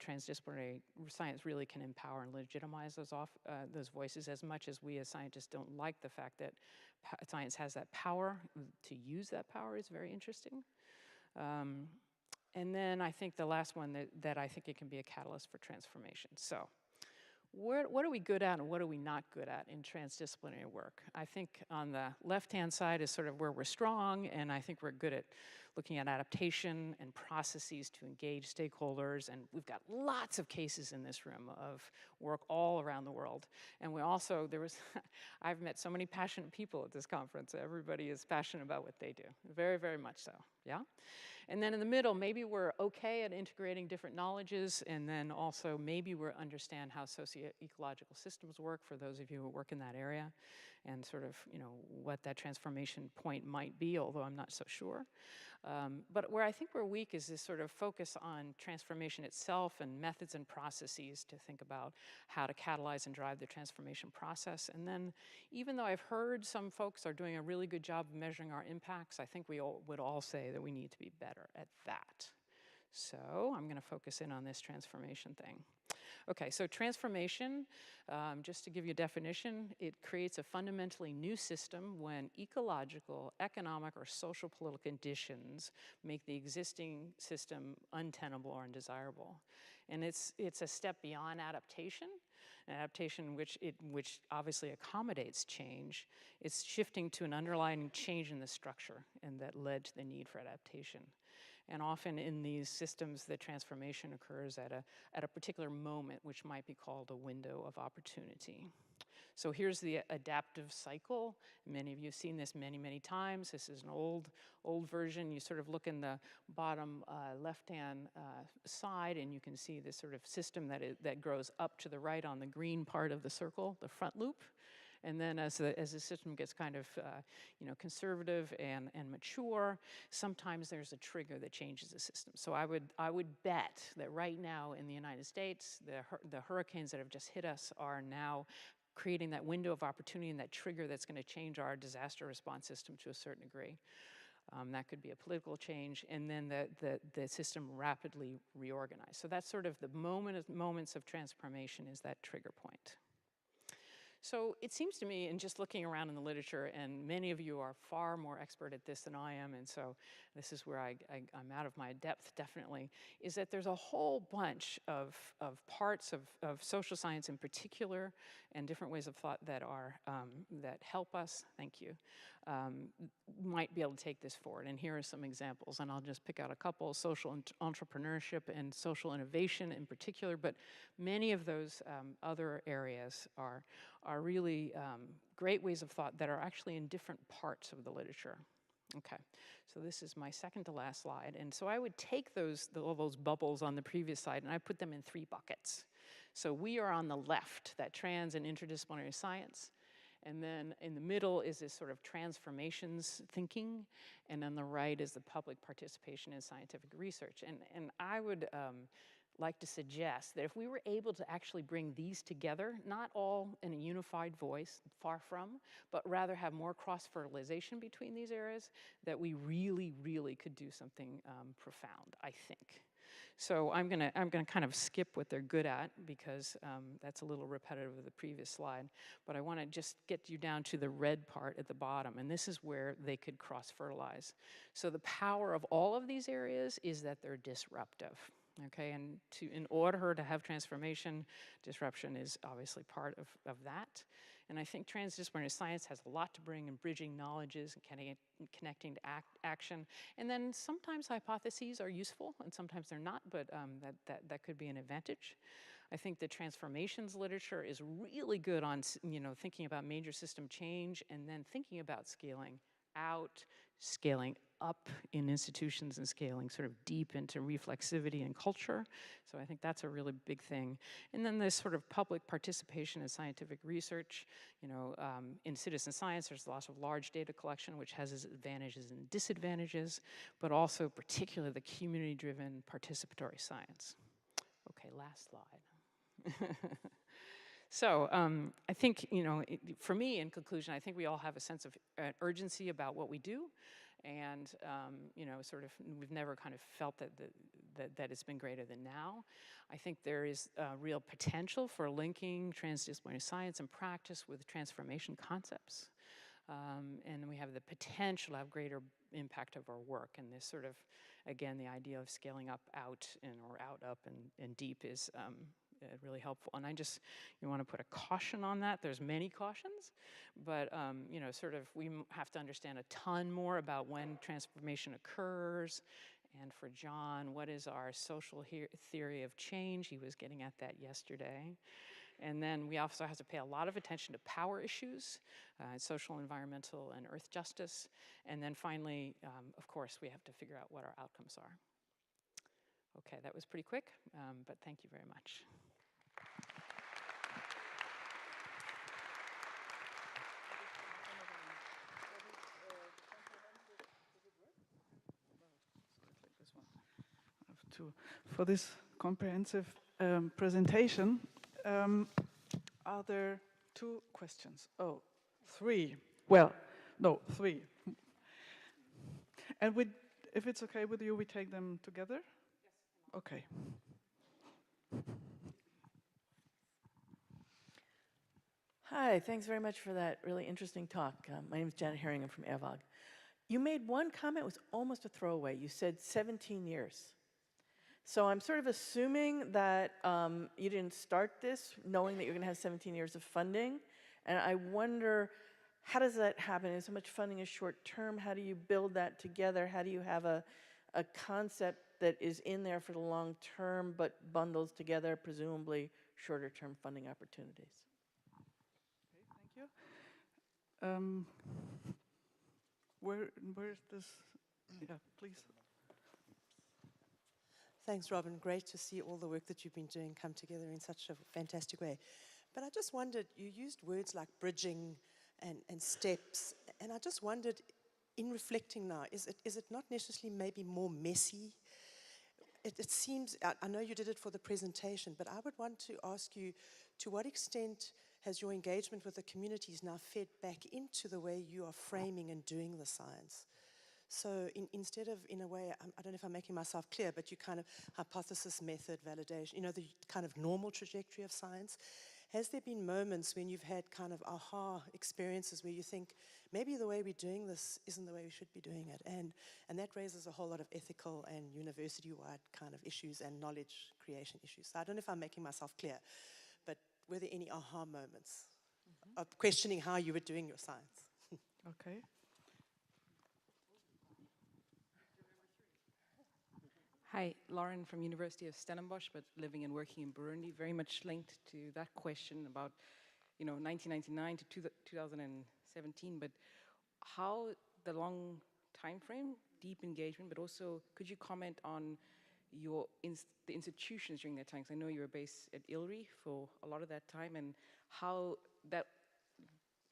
transdisciplinary science really can empower and legitimize those voices as much as we as scientists don't like the fact that science has that power. To use that power is very interesting. And then I think the last one that I think it can be a catalyst for transformation. So what are we good at and what are we not good at in transdisciplinary work? I think on the left-hand side is sort of where we're strong, and I think we're good at looking at adaptation and processes to engage stakeholders, and we've got lots of cases in this room of work all around the world. And we also, I've met so many passionate people at this conference. Everybody is passionate about what they do, very, very much so, yeah? And then in the middle, maybe we're okay at integrating different knowledges, and then also maybe we understand how socio-ecological systems work for those of you who work in that area, and sort of, you know, what that transformation point might be, although I'm not so sure. But where I think we're weak is this sort of focus on transformation itself and methods and processes to think about how to catalyze and drive the transformation process. And then even though I've heard some folks are doing a really good job of measuring our impacts, I think we would all say that we need to be better at that. So I'm going to focus in on this transformation thing. Okay, so transformation, just to give you a definition, it creates a fundamentally new system when ecological, economic, or social political conditions make the existing system untenable or undesirable. And it's a step beyond adaptation, which obviously accommodates change. It's shifting to an underlying change in the structure, and that led to the need for adaptation. And often in these systems, the transformation occurs at a particular moment, which might be called a window of opportunity. So here's the adaptive cycle. Many of you have seen this many, many times. This is an old version. You sort of look in the bottom left-hand side, and you can see this sort of system that grows up to the right on the green part of the circle, the front loop. And then as the system gets kind of conservative and mature, sometimes there's a trigger that changes the system. So I would bet that right now in the United States, the hurricanes that have just hit us are now creating that window of opportunity and that trigger that's going to change our disaster response system to a certain degree. That could be a political change, and then the system rapidly reorganized. So that's sort of the moments of transformation is that trigger point. So it seems to me, and just looking around in the literature, and many of you are far more expert at this than I am, and so this is where I'm out of my depth, definitely, is that there's a whole bunch of parts of social science in particular, and different ways of thought that are, that help us, thank you, might be able to take this forward. And here are some examples, and I'll just pick out a couple: social entrepreneurship and social innovation in particular, but many of those other areas are really great ways of thought that are actually in different parts of the literature. Okay, so this is my second to last slide. And so I would take all those bubbles on the previous slide and I put them in 3 buckets. So we are on the left, that trans and interdisciplinary science. And then in the middle is this sort of transformations thinking. And on the right is the public participation in scientific research. And I would like to suggest that if we were able to actually bring these together, not all in a unified voice, far from, but rather have more cross-fertilization between these areas, that we really, really could do something profound, I think. So I'm gonna kind of skip what they're good at, because that's a little repetitive of the previous slide, but I wanna just get you down to the red part at the bottom, and this is where they could cross-fertilize. So the power of all of these areas is that they're disruptive. Okay, and in order to have transformation, disruption is obviously part of that. And I think transdisciplinary science has a lot to bring in bridging knowledges and connecting to action. And then sometimes hypotheses are useful and sometimes they're not, but that could be an advantage. I think the transformations literature is really good on, you know, thinking about major system change and then thinking about scaling out, scaling up in institutions, and scaling sort of deep into reflexivity and culture. So I think that's a really big thing. And then this sort of public participation in scientific research. You know, in citizen science, there's lots of large data collection, which has its advantages and disadvantages, but also particularly the community-driven participatory science. Okay, last slide. So I think, you know, for me, in conclusion, I think we all have a sense of urgency about what we do. And, you know, sort of, we've never kind of felt that it's been greater than now. I think there is real potential for linking transdisciplinary science and practice with transformation concepts. And we have the potential to have greater impact of our work. And this sort of, again, the idea of scaling up, out, or out, up, and deep is really helpful. And I just, you want to put a caution on that. There's many cautions, but you know, sort of, we have to understand a ton more about when transformation occurs. And for John, what is our social theory of change? He was getting at that yesterday. And then we also have to pay a lot of attention to power issues, social, environmental, and earth justice. And then finally, of course, we have to figure out what our outcomes are. Okay, that was pretty quick, but thank you very much. For this comprehensive presentation, are there 2 questions? Oh, 3. Well, no, 3. And if it's okay with you, we take them together? Yes. Okay. Hi, thanks very much for that really interesting talk. My name is Janet Herring, I'm from ERVAG. You made one comment, it was almost a throwaway. You said 17 years. So I'm sort of assuming that you didn't start this knowing that you're going to have 17 years of funding. And I wonder, how does that happen? Is so much funding is short term? How do you build that together? How do you have a concept that is in there for the long term but bundles together presumably shorter term funding opportunities? Okay, thank you. Where is this? Yeah, please. Thanks, Robin. Great to see all the work that you've been doing come together in such a fantastic way. But I just wondered, you used words like bridging and steps, and I just wondered, in reflecting now, is it not necessarily maybe more messy? It seems, I know you did it for the presentation, but I would want to ask you, to what extent has your engagement with the communities now fed back into the way you are framing and doing the science? So instead of, in a way, I don't know if I'm making myself clear, but you kind of hypothesis, method, validation, you know, the kind of normal trajectory of science. Has there been moments when you've had kind of aha experiences where you think, maybe the way we're doing this isn't the way we should be doing it? And that raises a whole lot of ethical and university-wide kind of issues and knowledge creation issues. So I don't know if I'm making myself clear, but were there any aha moments of questioning how you were doing your science? Okay. Hi, Lauren from University of Stellenbosch, but living and working in Burundi, very much linked to that question about, 1999 to 2017, but how the long time frame, deep engagement, but also could you comment on the institutions during that time? Because I know you were based at ILRI for a lot of that time, and how that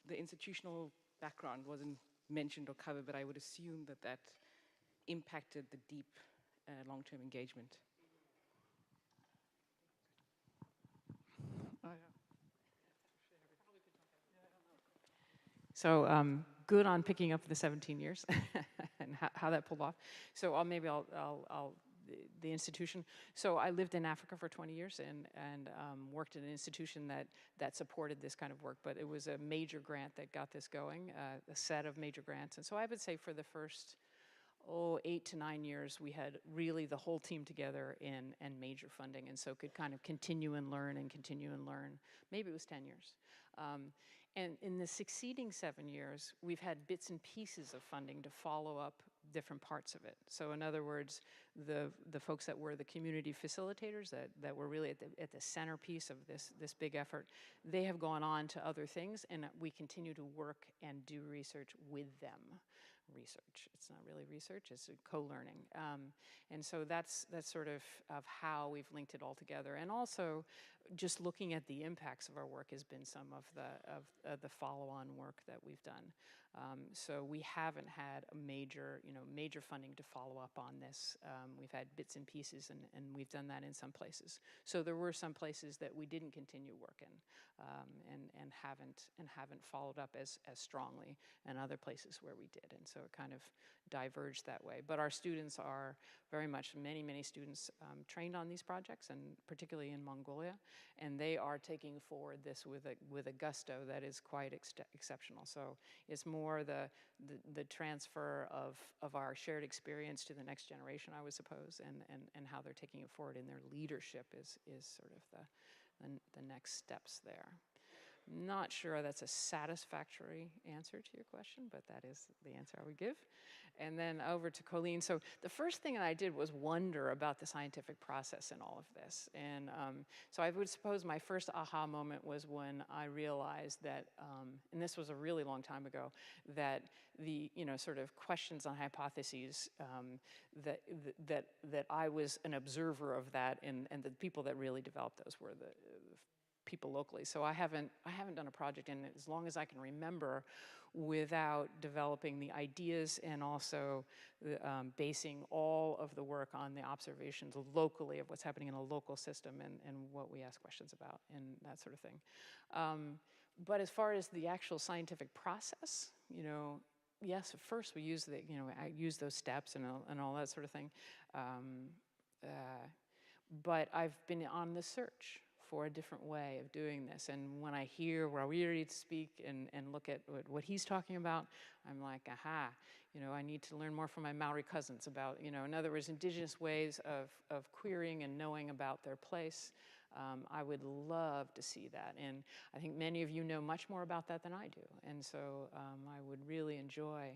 the institutional background wasn't mentioned or covered, but I would assume that impacted the deep long-term engagement. Oh, yeah. So good on picking up the 17 years and how that pulled off. So the institution. So I lived in Africa for 20 years and worked in an institution that supported this kind of work, but it was a major grant that got this going, a set of major grants. And so I would say for the first 8 to 9 years, we had really the whole team together and major funding, and so could kind of continue and learn. Maybe it was 10 years. And in the succeeding 7 years, we've had bits and pieces of funding to follow up different parts of it. So in other words, the folks that were the community facilitators that were really at the centerpiece of this big effort, they have gone on to other things, and we continue to work and do research with them. It's not really research, it's co-learning. And so that's sort of how we've linked it all together. And also, just looking at the impacts of our work has been some of the follow-on work that we've done. So we haven't had a major funding to follow up on this. We've had bits and pieces, and we've done that in some places. So there were some places that we didn't continue work in, and haven't followed up as strongly, and other places where we did. And so it kind of diverged that way. But our students are very much, many students trained on these projects, and particularly in Mongolia, and they are taking forward this with a gusto that is quite exceptional. So it's more the transfer of our shared experience to the next generation, I would suppose, and how they're taking it forward in their leadership is sort of the next steps there. Not sure that's a satisfactory answer to your question, but that is the answer I would give. And then over to Colleen. So the first thing that I did was wonder about the scientific process in all of this. And so I would suppose my first aha moment was when I realized that, and this was a really long time ago, that the sort of questions on hypotheses, that I was an observer of that, and the people that really developed those were the people locally. So I haven't done a project in it as long as I can remember without developing the ideas and also basing all of the work on the observations locally of what's happening in a local system and what we ask questions about and that sort of thing. But as far as the actual scientific process, yes, at first we use I use those steps and all that sort of thing. But I've been on the search for a different way of doing this. And when I hear Rawiri speak and look at what he's talking about, I'm like, aha, I need to learn more from my Maori cousins about, in other words, indigenous ways of querying and knowing about their place. I would love to see that. And I think many of you know much more about that than I do. And so I would really enjoy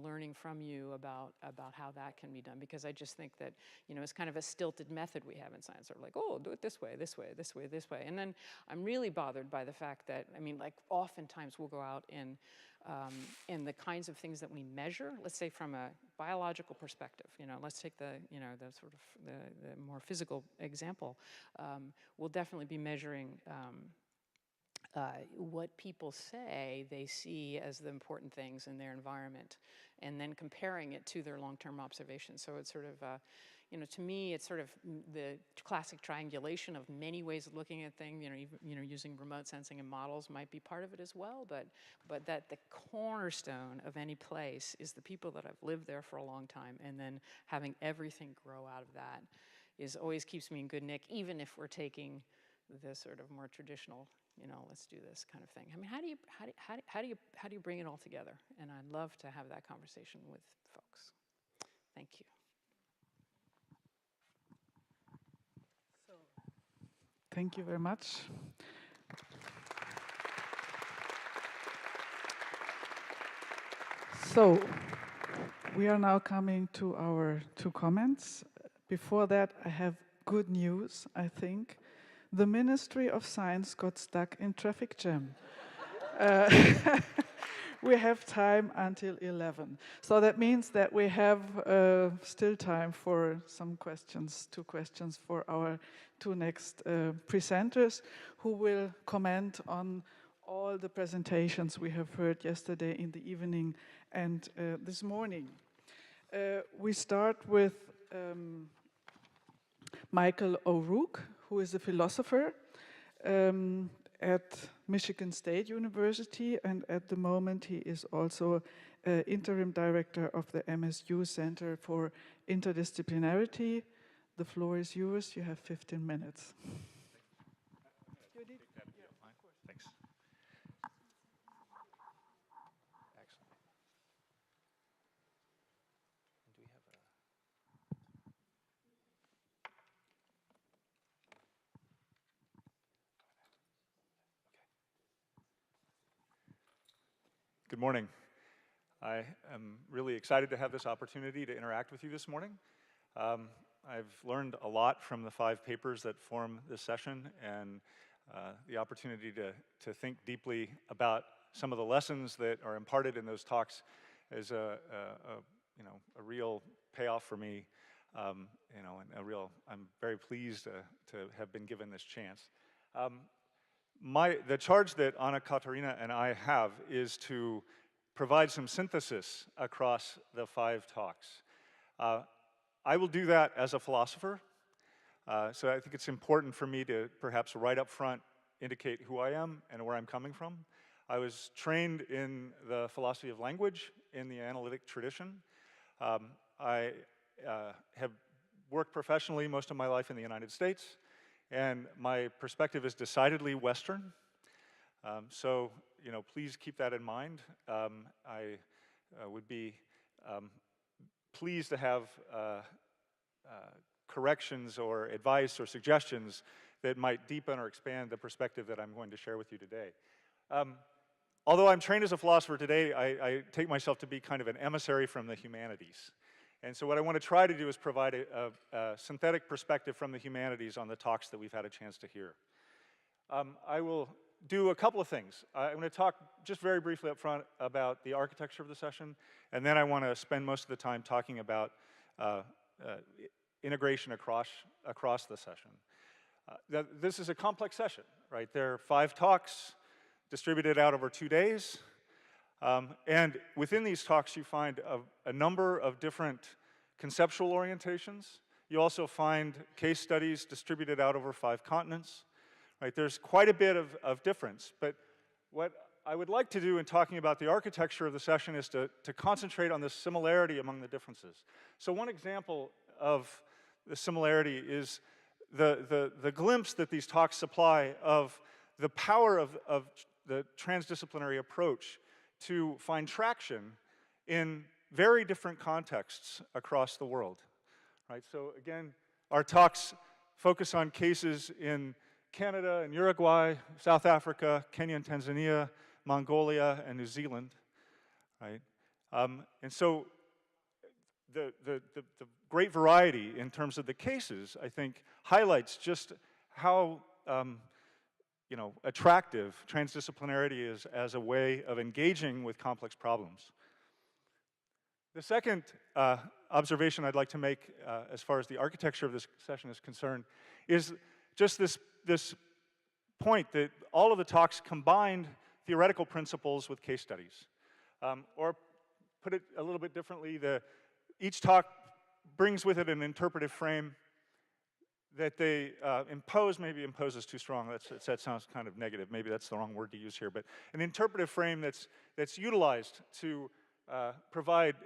learning from you about how that can be done, because I just think that, it's kind of a stilted method we have in science, sort of like, oh, do it this way, this way, this way, this way. And then I'm really bothered by the fact that, oftentimes we'll go out and the kinds of things that we measure, let's say from a biological perspective, let's take the sort of the more physical example, we'll definitely be measuring what people say they see as the important things in their environment, and then comparing it to their long-term observations. So it's sort of, you know, to me, it's sort of the classic triangulation of many ways of looking at things. You know, using remote sensing and models might be part of it as well, but that the cornerstone of any place is the people that have lived there for a long time, and then having everything grow out of that always keeps me in good nick, even if we're taking the sort of more traditional, you know, let's do this kind of thing. I mean, how do you bring it all together? And I'd love to have that conversation with folks. Thank you. Thank you very much. So, we are now coming to our 2 comments. Before that, I have good news, I think. The Ministry of Science got stuck in traffic jam. We have time until 11. So that means that we have still time for some questions, 2 questions for our 2 next presenters, who will comment on all the presentations we have heard yesterday in the evening and this morning. We start with Michael O'Rourke, who is a philosopher at Michigan State University, and at the moment he is also interim director of the MSU Center for Interdisciplinarity. The floor is yours. You have 15 minutes. Thanks. Excellent. And do we have a... Good morning. I am really excited to have this opportunity to interact with you this morning. I've learned a lot from the 5 papers that form this session, and the opportunity to think deeply about some of the lessons that are imparted in those talks is a real payoff for me. And I'm very pleased to have been given this chance. The charge that Anna, Katharina, and I have is to provide some synthesis across the 5 talks. I will do that as a philosopher, so I think it's important for me to perhaps right up front indicate who I am and where I'm coming from. I was trained in the philosophy of language in the analytic tradition. I have worked professionally most of my life in the United States, and my perspective is decidedly Western. So, please keep that in mind. I would be pleased to have corrections or advice or suggestions that might deepen or expand the perspective that I'm going to share with you today. Although I'm trained as a philosopher today, I take myself to be kind of an emissary from the humanities. And so what I want to try to do is provide a synthetic perspective from the humanities on the talks that we've had a chance to hear. I will do a couple of things. I'm going to talk just very briefly up front about the architecture of the session, and then I want to spend most of the time talking about integration across the session. This is a complex session, right? There are 5 talks distributed out over 2 days. And within these talks, you find a number of different conceptual orientations. You also find case studies distributed out over 5 continents. Right? There's quite a bit of difference. But what I would like to do in talking about the architecture of the session is to concentrate on the similarity among the differences. So one example of the similarity is the glimpse that these talks supply of the power of the transdisciplinary approach to find traction in very different contexts across the world, right? So again, our talks focus on cases in Canada and Uruguay, South Africa, Kenya and Tanzania, Mongolia and New Zealand, right? And so the great variety in terms of the cases, I think, highlights just how attractive transdisciplinarity is as a way of engaging with complex problems. The second observation I'd like to make as far as the architecture of this session is concerned is just this point that all of the talks combined theoretical principles with case studies. Or put it a little bit differently, each talk brings with it an interpretive frame that they impose. Maybe impose is too strong. That sounds kind of negative. Maybe that's the wrong word to use here. But an interpretive frame that's utilized to provide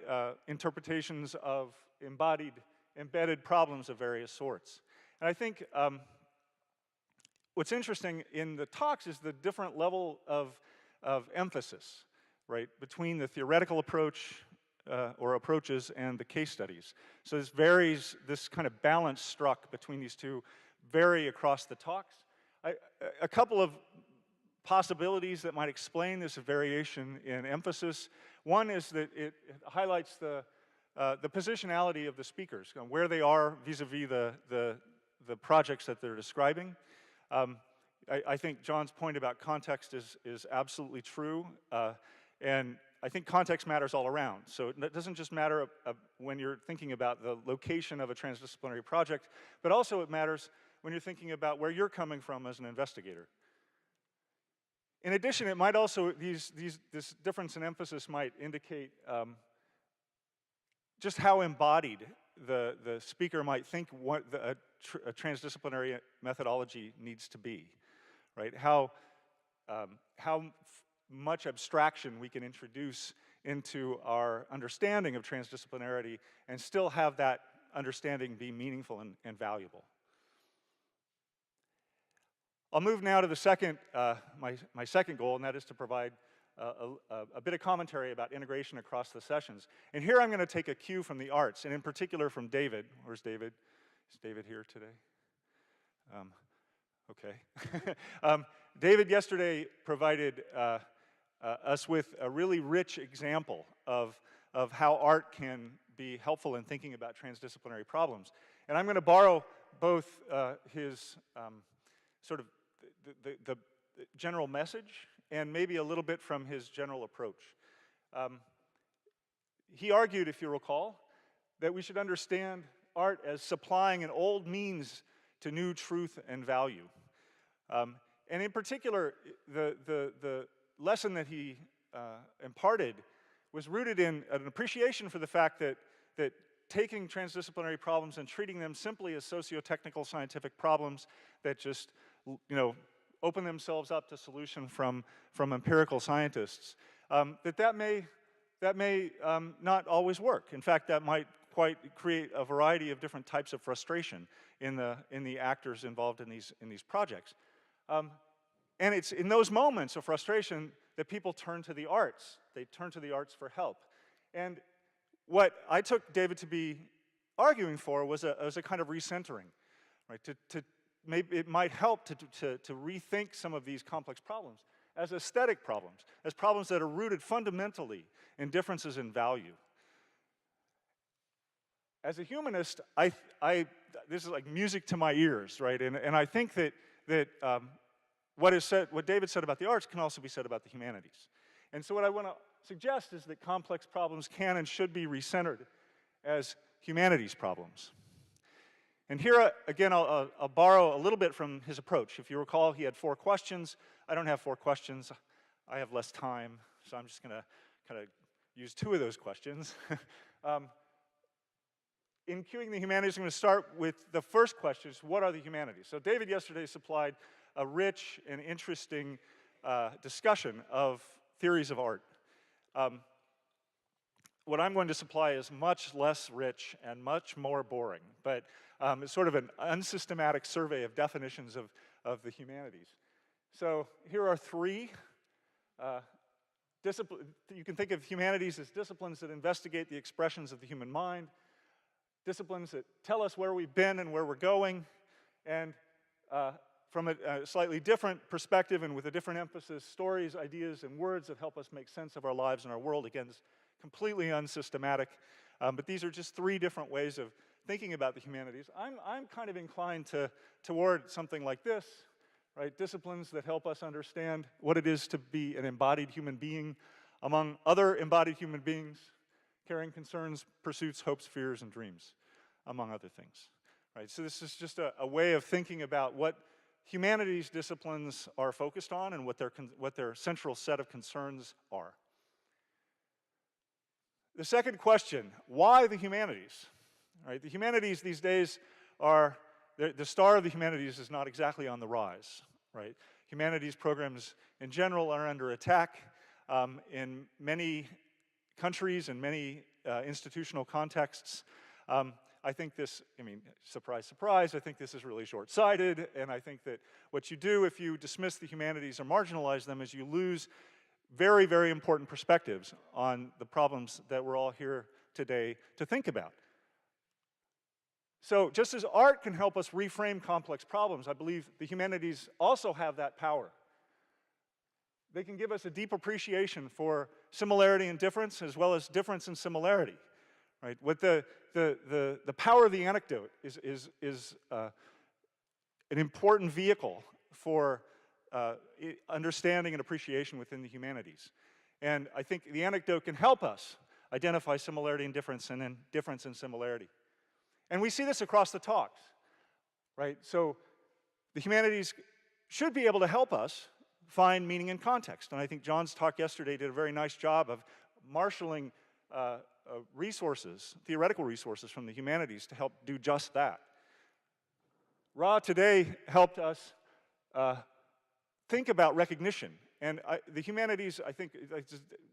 interpretations of embodied, embedded problems of various sorts. And I think what's interesting in the talks is the different level of emphasis, right, between the theoretical approach or approaches and the case studies. So this varies, this kind of balance struck between these two vary across the talks. A couple of possibilities that might explain this variation in emphasis. One is that it highlights the positionality of the speakers, where they are vis-a-vis the projects that they're describing. I think John's point about context is absolutely true, and I think context matters all around. So it doesn't just matter when you're thinking about the location of a transdisciplinary project, but also it matters when you're thinking about where you're coming from as an investigator. In addition, it might also, this difference in emphasis might indicate just how embodied the speaker might think what a transdisciplinary methodology needs to be, right? How much abstraction we can introduce into our understanding of transdisciplinarity and still have that understanding be meaningful and valuable. I'll move now to the second, my second goal, and that is to provide a bit of commentary about integration across the sessions. And here I'm going to take a cue from the arts, and in particular from David. Where's David? Is David here today? Okay. David yesterday provided us with a really rich example of how art can be helpful in thinking about transdisciplinary problems. And I'm going to borrow both his sort of the general message and maybe a little bit from his general approach. He argued, if you recall, that we should understand art as supplying an old means to new truth and value. And in particular, the lesson that he imparted was rooted in an appreciation for the fact that taking transdisciplinary problems and treating them simply as socio-technical scientific problems that just, open themselves up to solution from empirical scientists, that may not always work. In fact, that might quite create a variety of different types of frustration in the actors involved in these projects. And it's in those moments of frustration that people turn to the arts. They turn to the arts for help. And what I took David to be arguing for was a kind of recentering, right? Maybe it might help to rethink some of these complex problems as aesthetic problems, as problems that are rooted fundamentally in differences in value. As a humanist, this is like music to my ears, right? And I think that what David said about the arts can also be said about the humanities. And so what I want to suggest is that complex problems can and should be recentered as humanities problems. And here, again, I'll borrow a little bit from his approach. If you recall, he had 4 questions. I don't have 4 questions. I have less time, so I'm just going to kind of use 2 of those questions. In queuing the humanities, I'm going to start with the first question, what are the humanities? So David yesterday supplied a rich and interesting discussion of theories of art. What I'm going to supply is much less rich and much more boring, but it's sort of an unsystematic survey of definitions of the humanities. So here are 3 you can think of humanities as disciplines that investigate the expressions of the human mind, disciplines that tell us where we've been and where we're going, and from a slightly different perspective and with a different emphasis, stories, ideas, and words that help us make sense of our lives and our world. Again, it's completely unsystematic, but these are just 3 different ways of thinking about the humanities. I'm kind of inclined toward something like this, right? Disciplines that help us understand what it is to be an embodied human being among other embodied human beings, carrying concerns, pursuits, hopes, fears, and dreams, among other things, right? So this is just a way of thinking about what humanities disciplines are focused on and what their central set of concerns are. The second question, why the humanities? right? The humanities these days are, the star of the humanities is not exactly on the rise, right? Humanities programs in general are under attack in many countries and many institutional contexts. I think this, I mean, surprise, surprise, I think this is really short-sighted, and I think that what you do if you dismiss the humanities or marginalize them is you lose very, very important perspectives on the problems that we're all here today to think about. So just as art can help us reframe complex problems, I believe the humanities also have that power. They can give us a deep appreciation for similarity and difference, as well as difference and similarity, right? What the power of the anecdote is an important vehicle for understanding and appreciation within the humanities. And I think the anecdote can help us identify similarity and difference, and then difference and similarity. And we see this across the talks, right? So the humanities should be able to help us find meaning and context. And I think John's talk yesterday did a very nice job of marshaling resources, theoretical resources from the humanities to help do just that. Ra today helped us think about recognition. And the humanities, I think,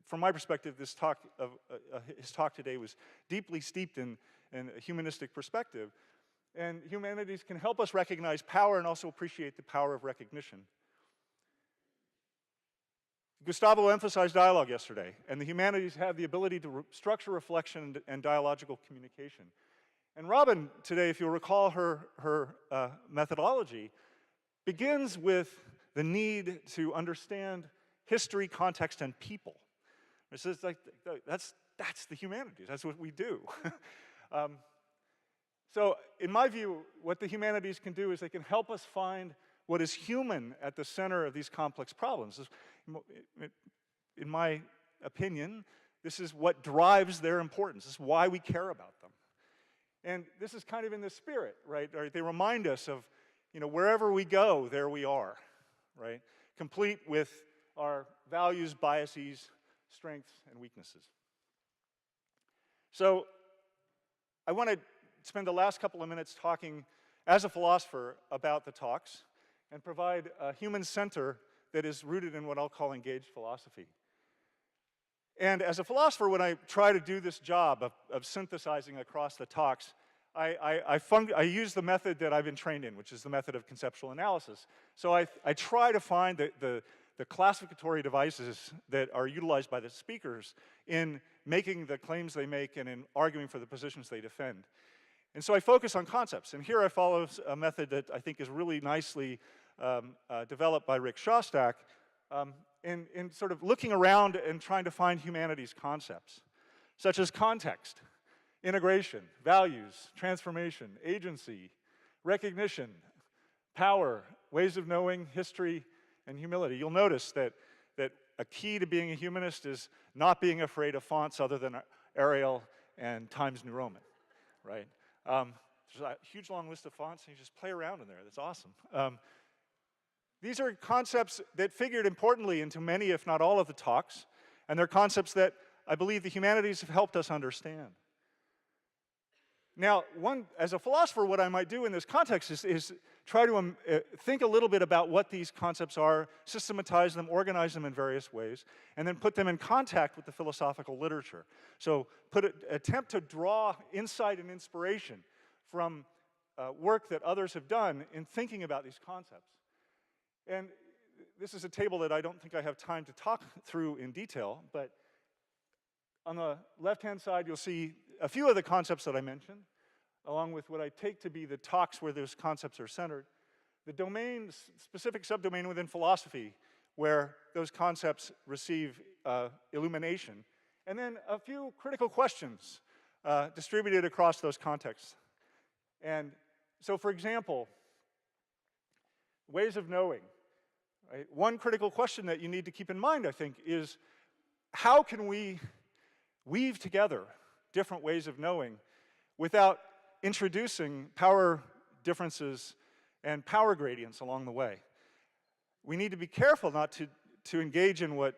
from my perspective, his talk today was deeply steeped in a humanistic perspective. And humanities can help us recognize power and also appreciate the power of recognition. Gustavo emphasized dialogue yesterday, and the humanities have the ability to structure reflection and dialogical communication. And Robin today, if you'll recall her methodology, begins with the need to understand history, context, and people. It's just like, that's the humanities, that's what we do. So in my view, what the humanities can do is they can help us find what is human at the center of these complex problems. In my opinion, this is what drives their importance. This is why we care about them. And this is kind of in the spirit, right? They remind us of, you know, wherever we go, there we are, right? Complete with our values, biases, strengths, and weaknesses. So I want to spend the last couple of minutes talking as a philosopher about the talks and provide a human center that is rooted in what I'll call engaged philosophy. And as a philosopher, when I try to do this job of synthesizing across the talks, I use the method that I've been trained in, which is the method of conceptual analysis. So I try to find the classificatory devices that are utilized by the speakers in making the claims they make and in arguing for the positions they defend. And so I focus on concepts. And here I follow a method that I think is really nicely developed by Rick Shostak in sort of looking around and trying to find humanities concepts, such as context, integration, values, transformation, agency, recognition, power, ways of knowing, history, and humility. You'll notice that a key to being a humanist is not being afraid of fonts other than Arial and Times New Roman, right? There's a huge long list of fonts, and you just play around in there. That's awesome. These are concepts that figured importantly into many, if not all, of the talks, and they're concepts that I believe the humanities have helped us understand. Now, as a philosopher, what I might do in this context is try to think a little bit about what these concepts are, systematize them, organize them in various ways, and then put them in contact with the philosophical literature. So attempt to draw insight and inspiration from work that others have done in thinking about these concepts. And this is a table that I don't think I have time to talk through in detail, but on the left-hand side, you'll see a few of the concepts that I mentioned, along with what I take to be the talks where those concepts are centered, the domain, specific subdomain within philosophy where those concepts receive illumination, and then a few critical questions distributed across those contexts. And so, for example, ways of knowing. Right? One critical question that you need to keep in mind, I think, is how can we weave together different ways of knowing without introducing power differences and power gradients along the way? We need to be careful not to engage in what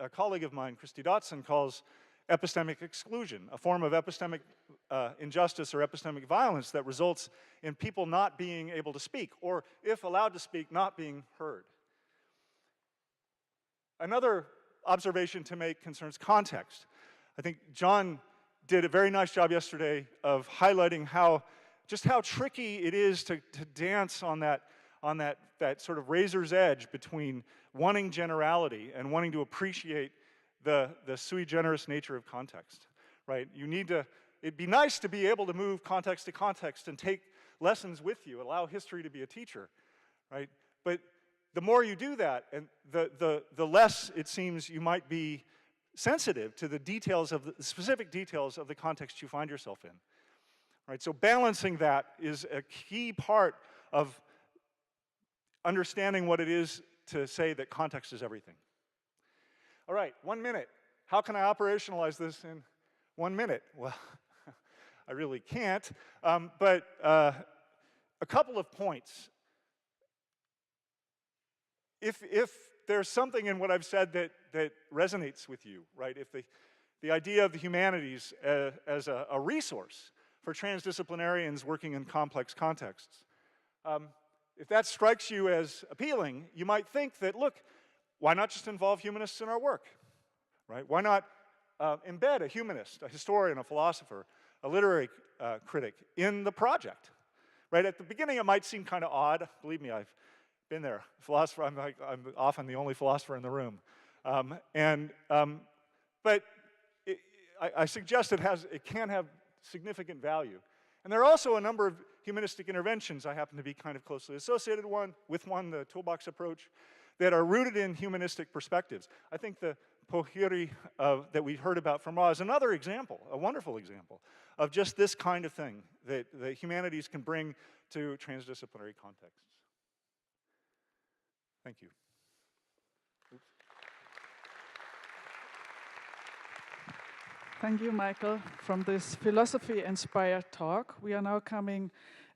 a colleague of mine, Christy Dotson, calls epistemic exclusion, a form of epistemic injustice or epistemic violence that results in people not being able to speak, or if allowed to speak, not being heard. Another observation to make concerns context. I think John did a very nice job yesterday of highlighting just how tricky it is to dance on that sort of razor's edge between wanting generality and wanting to appreciate the sui generis nature of context, right? It'd be nice to be able to move context to context and take lessons with you, allow history to be a teacher, right? But the more you do that, and the less it seems you might be sensitive to the details of the specific details of the context you find yourself in, right? So balancing that is a key part of understanding what it is to say that context is everything. All right, 1 minute. How can I operationalize this in 1 minute? Well, I really can't, but a couple of points. If there's something in what I've said that resonates with you, right? If the idea of the humanities as a resource for transdisciplinarians working in complex contexts, if that strikes you as appealing, you might think that, look, why not just involve humanists in our work, right? Why not embed a humanist, a historian, a philosopher, a literary critic in the project, right? At the beginning, it might seem kind of odd. Believe me, I've been there. Philosopher, I'm often the only philosopher in the room. But I suggest it can have significant value. And there are also a number of humanistic interventions I happen to be kind of closely associated with the toolbox approach, that are rooted in humanistic perspectives. I think the Powhiri that we heard about from Ra is another example, a wonderful example, of just this kind of thing that the humanities can bring to transdisciplinary contexts. Thank you. Oops. Thank you, Michael, from this philosophy-inspired talk. We are now coming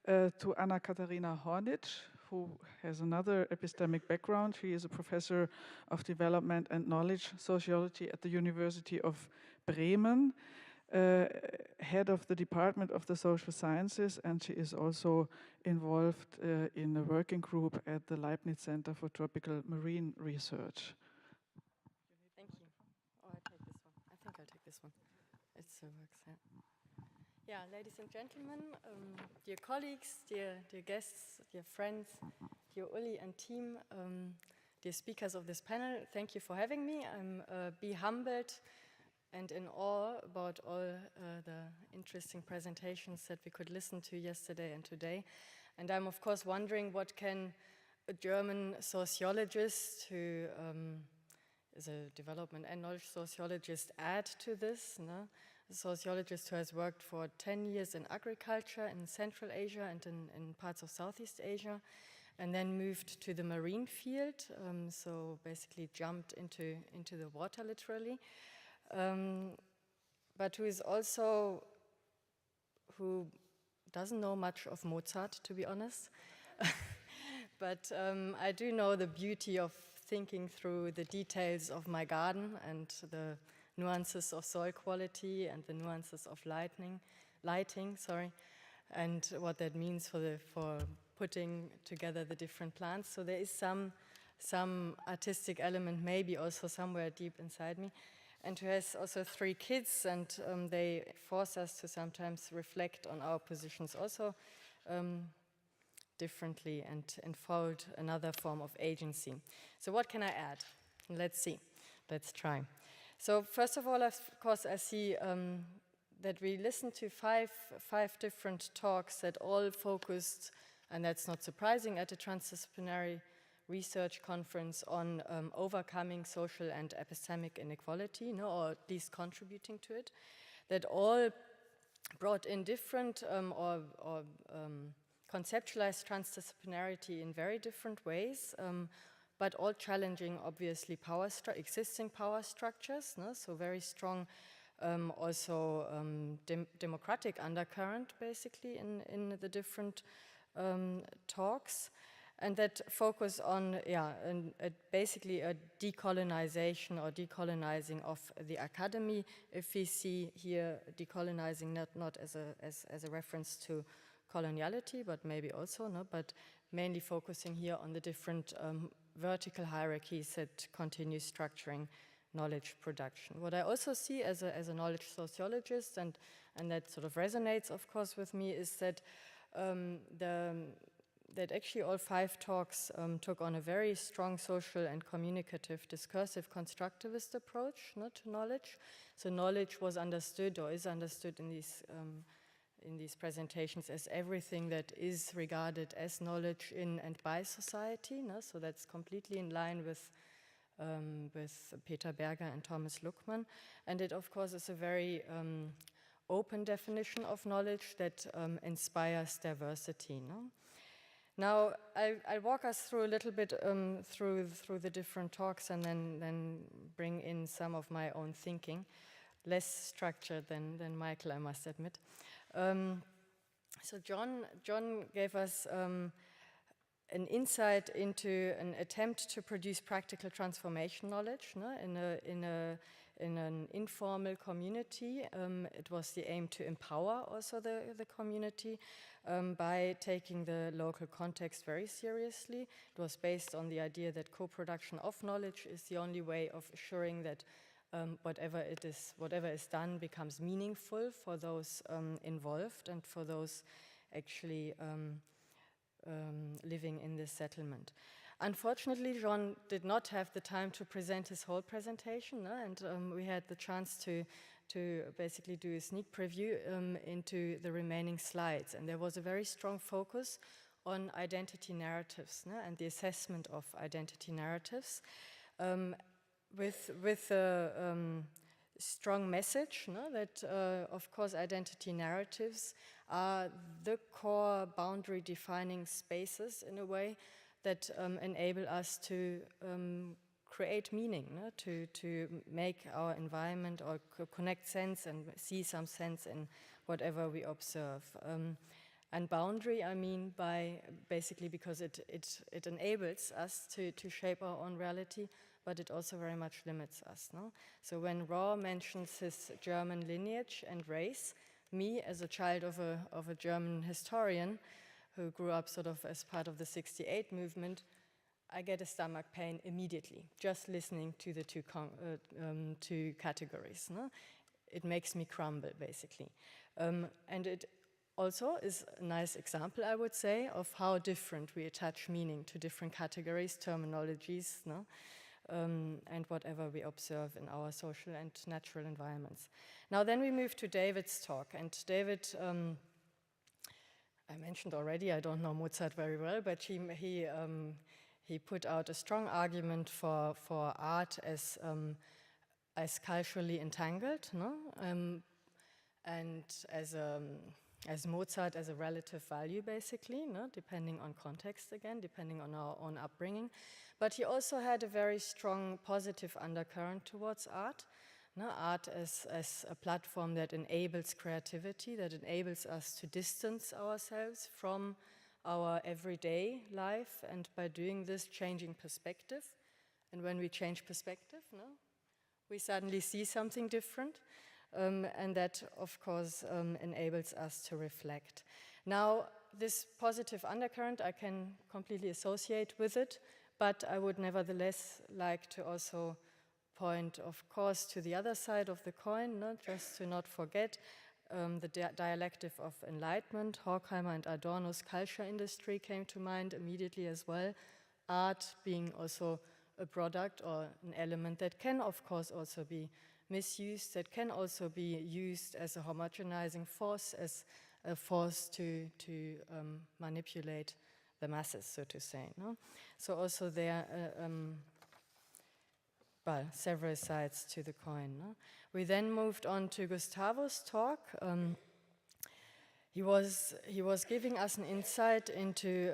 to Katharina Hornidge, who has another epistemic background. She is a professor of development and knowledge sociology at the University of Bremen, head of the Department of the Social Sciences, and she is also involved in a working group at the Leibniz Center for Tropical Marine Research. Thank you. Oh, I take this one. I think I'll take this one. It still works, yeah. Yeah, ladies and gentlemen, dear colleagues, dear guests, dear friends, dear Uli and team, dear speakers of this panel, thank you for having me. I'm be humbled and in awe about all the interesting presentations that we could listen to yesterday and today. And I'm of course wondering, what can a German sociologist who is a development and knowledge sociologist add to this? No? A sociologist who has worked for 10 years in agriculture in Central Asia and in parts of Southeast Asia, and then moved to the marine field, so basically jumped into the water literally. But who doesn't know much of Mozart, to be honest. But I do know the beauty of thinking through the details of my garden and the nuances of soil quality and the nuances of lighting, and what that means for putting together the different plants. So there is some artistic element maybe also somewhere deep inside me. And who has also 3 kids, and they force us to sometimes reflect on our positions also differently and unfold another form of agency. So what can I add? Let's see. Let's try. So first of all, of course, I see that we listened to five different talks that all focused, and that's not surprising, at a transdisciplinary research conference on overcoming social and epistemic inequality, or at least contributing to it, that all brought in different or conceptualized transdisciplinarity in very different ways, but all challenging, obviously, existing power structures, so very strong also democratic undercurrent, basically, in the different talks. and that focus on, basically a decolonization or decolonizing of the academy. If we see here decolonizing not as a reference to coloniality, but maybe also, no, but mainly focusing here on the different vertical hierarchies that continue structuring knowledge production. What I also see as a knowledge sociologist, and that sort of resonates, of course, with me, is that that actually all 5 talks took on a very strong social and communicative, discursive, constructivist approach, to knowledge. So knowledge was understood, or is understood in these presentations, as everything that is regarded as knowledge in and by society. So that's completely in line with Peter Berger and Thomas Luckmann. And it, of course, is a very open definition of knowledge that inspires diversity. Now, I'll walk us through a little bit through the different talks, and then bring in some of my own thinking. Less structured than Michael, I must admit. So John gave us an insight into an attempt to produce practical transformation knowledge in an informal community. It was the aim to empower also the community by taking the local context very seriously. It was based on the idea that co-production of knowledge is the only way of assuring that whatever is done becomes meaningful for those involved and for those actually living in this settlement. Unfortunately, Jean did not have the time to present his whole presentation, and we had the chance to basically do a sneak preview into the remaining slides. And there was a very strong focus on identity narratives and the assessment of identity narratives, with a strong message that, of course, identity narratives are the core boundary defining spaces in a way that enable us to create meaning, to make our environment or connect sense and see some sense in whatever we observe. And boundary, I mean by basically because it enables us to shape our own reality, but it also very much limits us. So when Rourke mentions his German lineage and race, me as a child of a German historian who grew up sort of as part of the '68 movement, I get a stomach pain immediately, just listening to the two categories. It makes me crumble, basically. And it also is a nice example, I would say, of how different we attach meaning to different categories, terminologies, and whatever we observe in our social and natural environments. Now then we move to David's talk, and David, I mentioned already, I don't know Mozart very well, but he put out a strong argument for art as culturally entangled, and as Mozart as a relative value, basically, depending on context again, depending on our own upbringing. But he also had a very strong positive undercurrent towards art. Art as a platform that enables creativity, that enables us to distance ourselves from our everyday life, and by doing this, changing perspective. And when we change perspective, we suddenly see something different. And that, of course, enables us to reflect. Now, this positive undercurrent I can completely associate with it, but I would nevertheless like to also point, of course, to the other side of the coin, just to not forget the dialectic of enlightenment. Horkheimer and Adorno's culture industry came to mind immediately as well. Art being also a product or an element that can, of course, also be misused, that can also be used as a homogenizing force, as a force to manipulate the masses, so to say. So also there, well, several sides to the coin. We then moved on to Gustavo's talk. He was giving us an insight into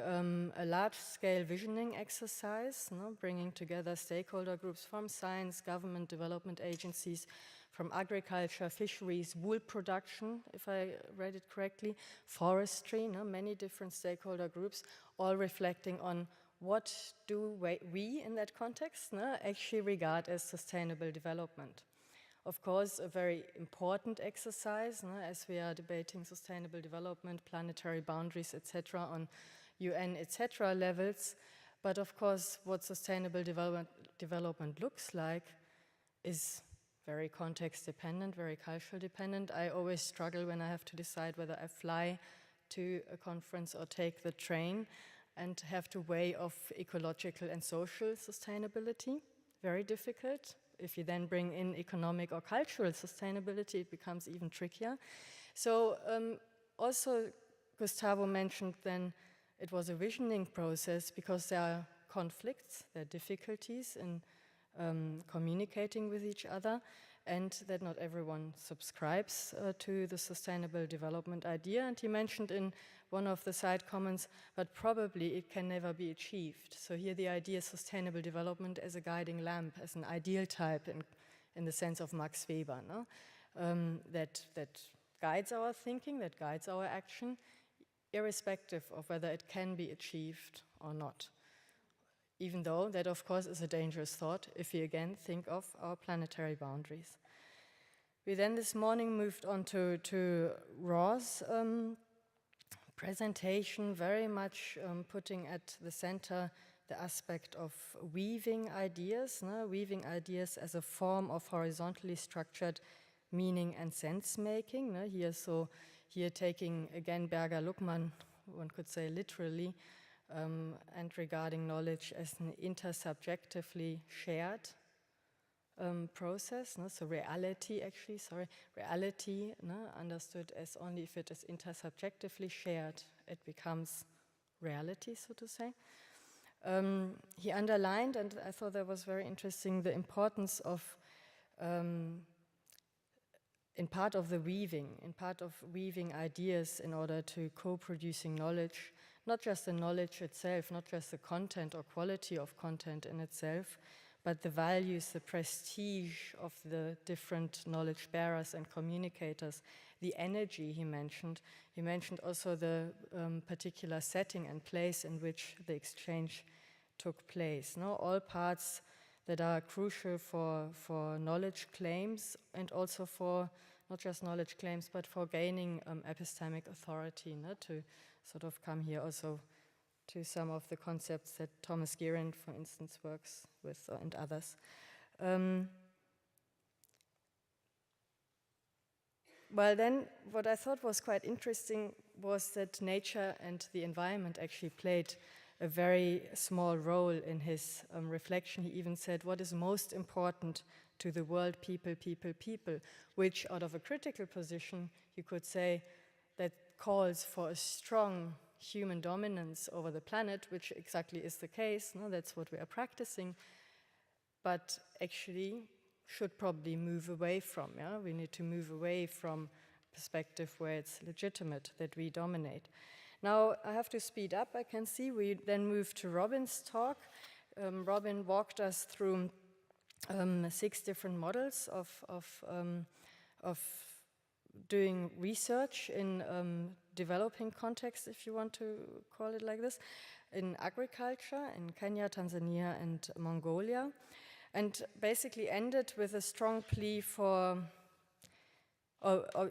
a large-scale visioning exercise, bringing together stakeholder groups from science, government, development agencies, from agriculture, fisheries, wool production, if I read it correctly, forestry, many different stakeholder groups, all reflecting on what do we in that context actually regard as sustainable development. Of course, a very important exercise as we are debating sustainable development, planetary boundaries, etc., on UN, etc. levels. But of course, what sustainable development looks like is very context dependent, very cultural dependent. I always struggle when I have to decide whether I fly to a conference or take the train and have to weigh off ecological and social sustainability. Very difficult. If you then bring in economic or cultural sustainability, it becomes even trickier. So also Gustavo mentioned then it was a visioning process because there are conflicts, there are difficulties in communicating with each other, and that not everyone subscribes to the sustainable development idea. And he mentioned in one of the side comments, but probably it can never be achieved. So here the idea of sustainable development as a guiding lamp, as an ideal type in the sense of Max Weber, that guides our thinking, that guides our action, irrespective of whether it can be achieved or not. Even though that, of course, is a dangerous thought if we again think of our planetary boundaries. We then this morning moved on to Raw's presentation, very much putting at the center the aspect of weaving ideas as a form of horizontally structured meaning and sense-making. Here taking, again, Berger-Luckmann, one could say literally, and regarding knowledge as an intersubjectively shared process. So reality, understood as only if it is intersubjectively shared, it becomes reality, so to say. He underlined, and I thought that was very interesting, the importance of, in part of weaving ideas in order to co-producing knowledge, not just the knowledge itself, not just the content or quality of content in itself, but the values, the prestige of the different knowledge bearers and communicators, the energy he mentioned. He mentioned also the particular setting and place in which the exchange took place. All parts that are crucial for knowledge claims and also for not just knowledge claims, but for gaining epistemic authority, to sort of come here also to some of the concepts that Thomas Gierend, for instance, works with, and others. Well, then, what I thought was quite interesting was that nature and the environment actually played a very small role in his reflection. He even said, what is most important to the world, people, which out of a critical position, you could say that calls for a strong human dominance over the planet, which exactly is the case. That's what we are practicing, but actually should probably move away from. We need to move away from perspective where it's legitimate that we dominate. Now, I have to speed up, I can see. We then move to Robin's talk. Robin walked us through 6 different models of doing research in developing context, if you want to call it like this, in agriculture in Kenya, Tanzania, and Mongolia, and basically ended with a strong plea for.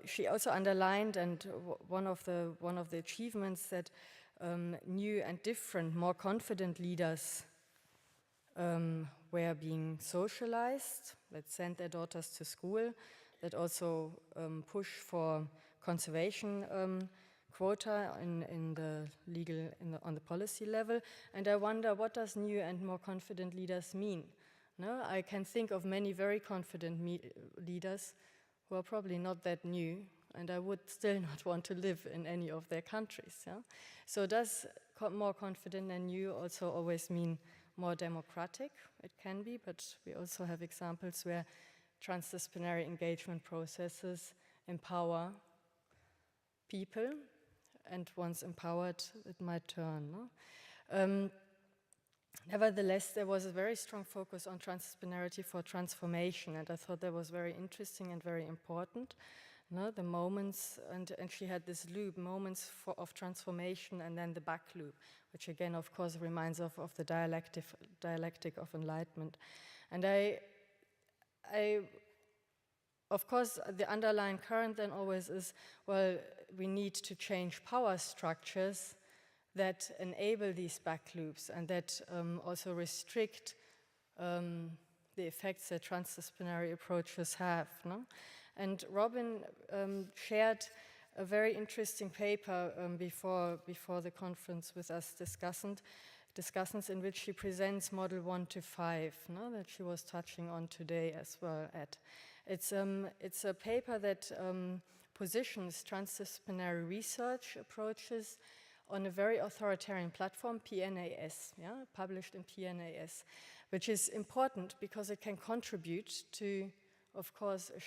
She also underlined, and one of the achievements that new and different, more confident leaders were being socialized, that sent their daughters to school, that also push for conservation quota on the policy level. And I wonder, what does new and more confident leaders mean? I can think of many very confident leaders who are probably not that new, and I would still not want to live in any of their countries. So does more confident and new also always mean more democratic? It can be, but we also have examples where transdisciplinary engagement processes empower people, and once empowered, it might turn. Nevertheless, there was a very strong focus on transdisciplinarity for transformation, and I thought that was very interesting and very important. No, the moments, and she had this loop, moments of transformation, and then the back loop, which again, of course, reminds of the dialectic of enlightenment. And of course, the underlying current then always is, well, we need to change power structures that enable these back loops and that also restrict the effects that transdisciplinary approaches have. No? And Robin shared a very interesting paper before the conference with us discussants in which she presents Model 1 to 5, no? That she was touching on today as well. It's a paper that positions transdisciplinary research approaches on a very authoritarian platform, PNAS, yeah, published in PNAS, which is important because it can contribute to, of course, a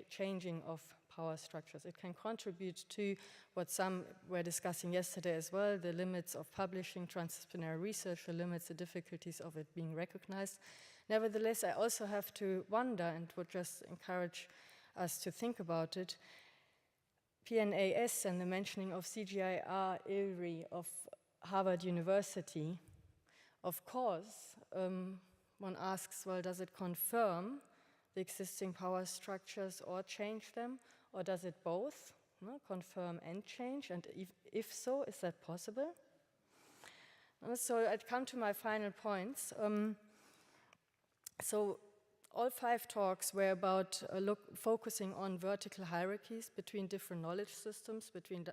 changing of power structures. It can contribute to what some were discussing yesterday as well, the limits of publishing transdisciplinary research, the limits, the difficulties of it being recognized. Nevertheless, I also have to wonder, and would just encourage us to think about it, PNAS and the mentioning of CGIAR ILRI of Harvard University, of course, one asks, well, does it confirm the existing power structures or change them, or does it both, no, confirm and change, and if so, is that possible? So I'd come to my final points. So all 5 talks were about focusing on vertical hierarchies between different knowledge systems, between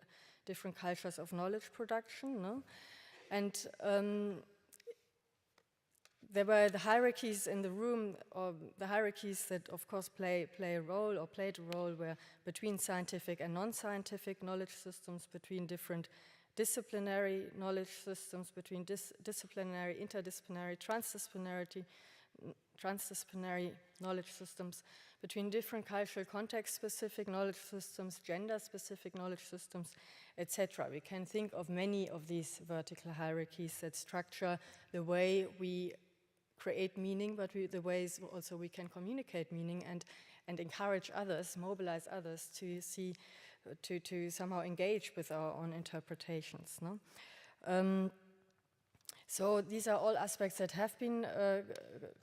different cultures of knowledge production. No? And there were the hierarchies in the room, or the hierarchies that of course play a role, or played a role, were between scientific and non-scientific knowledge systems, between different disciplinary knowledge systems, between disciplinary, interdisciplinary, transdisciplinary knowledge systems, between different cultural context-specific knowledge systems, gender-specific knowledge systems, etc. We can think of many of these vertical hierarchies that structure the way we create meaning, but the ways also we can communicate meaning and encourage others, mobilize others to see, to somehow engage with our own interpretations. No? So these are all aspects that have been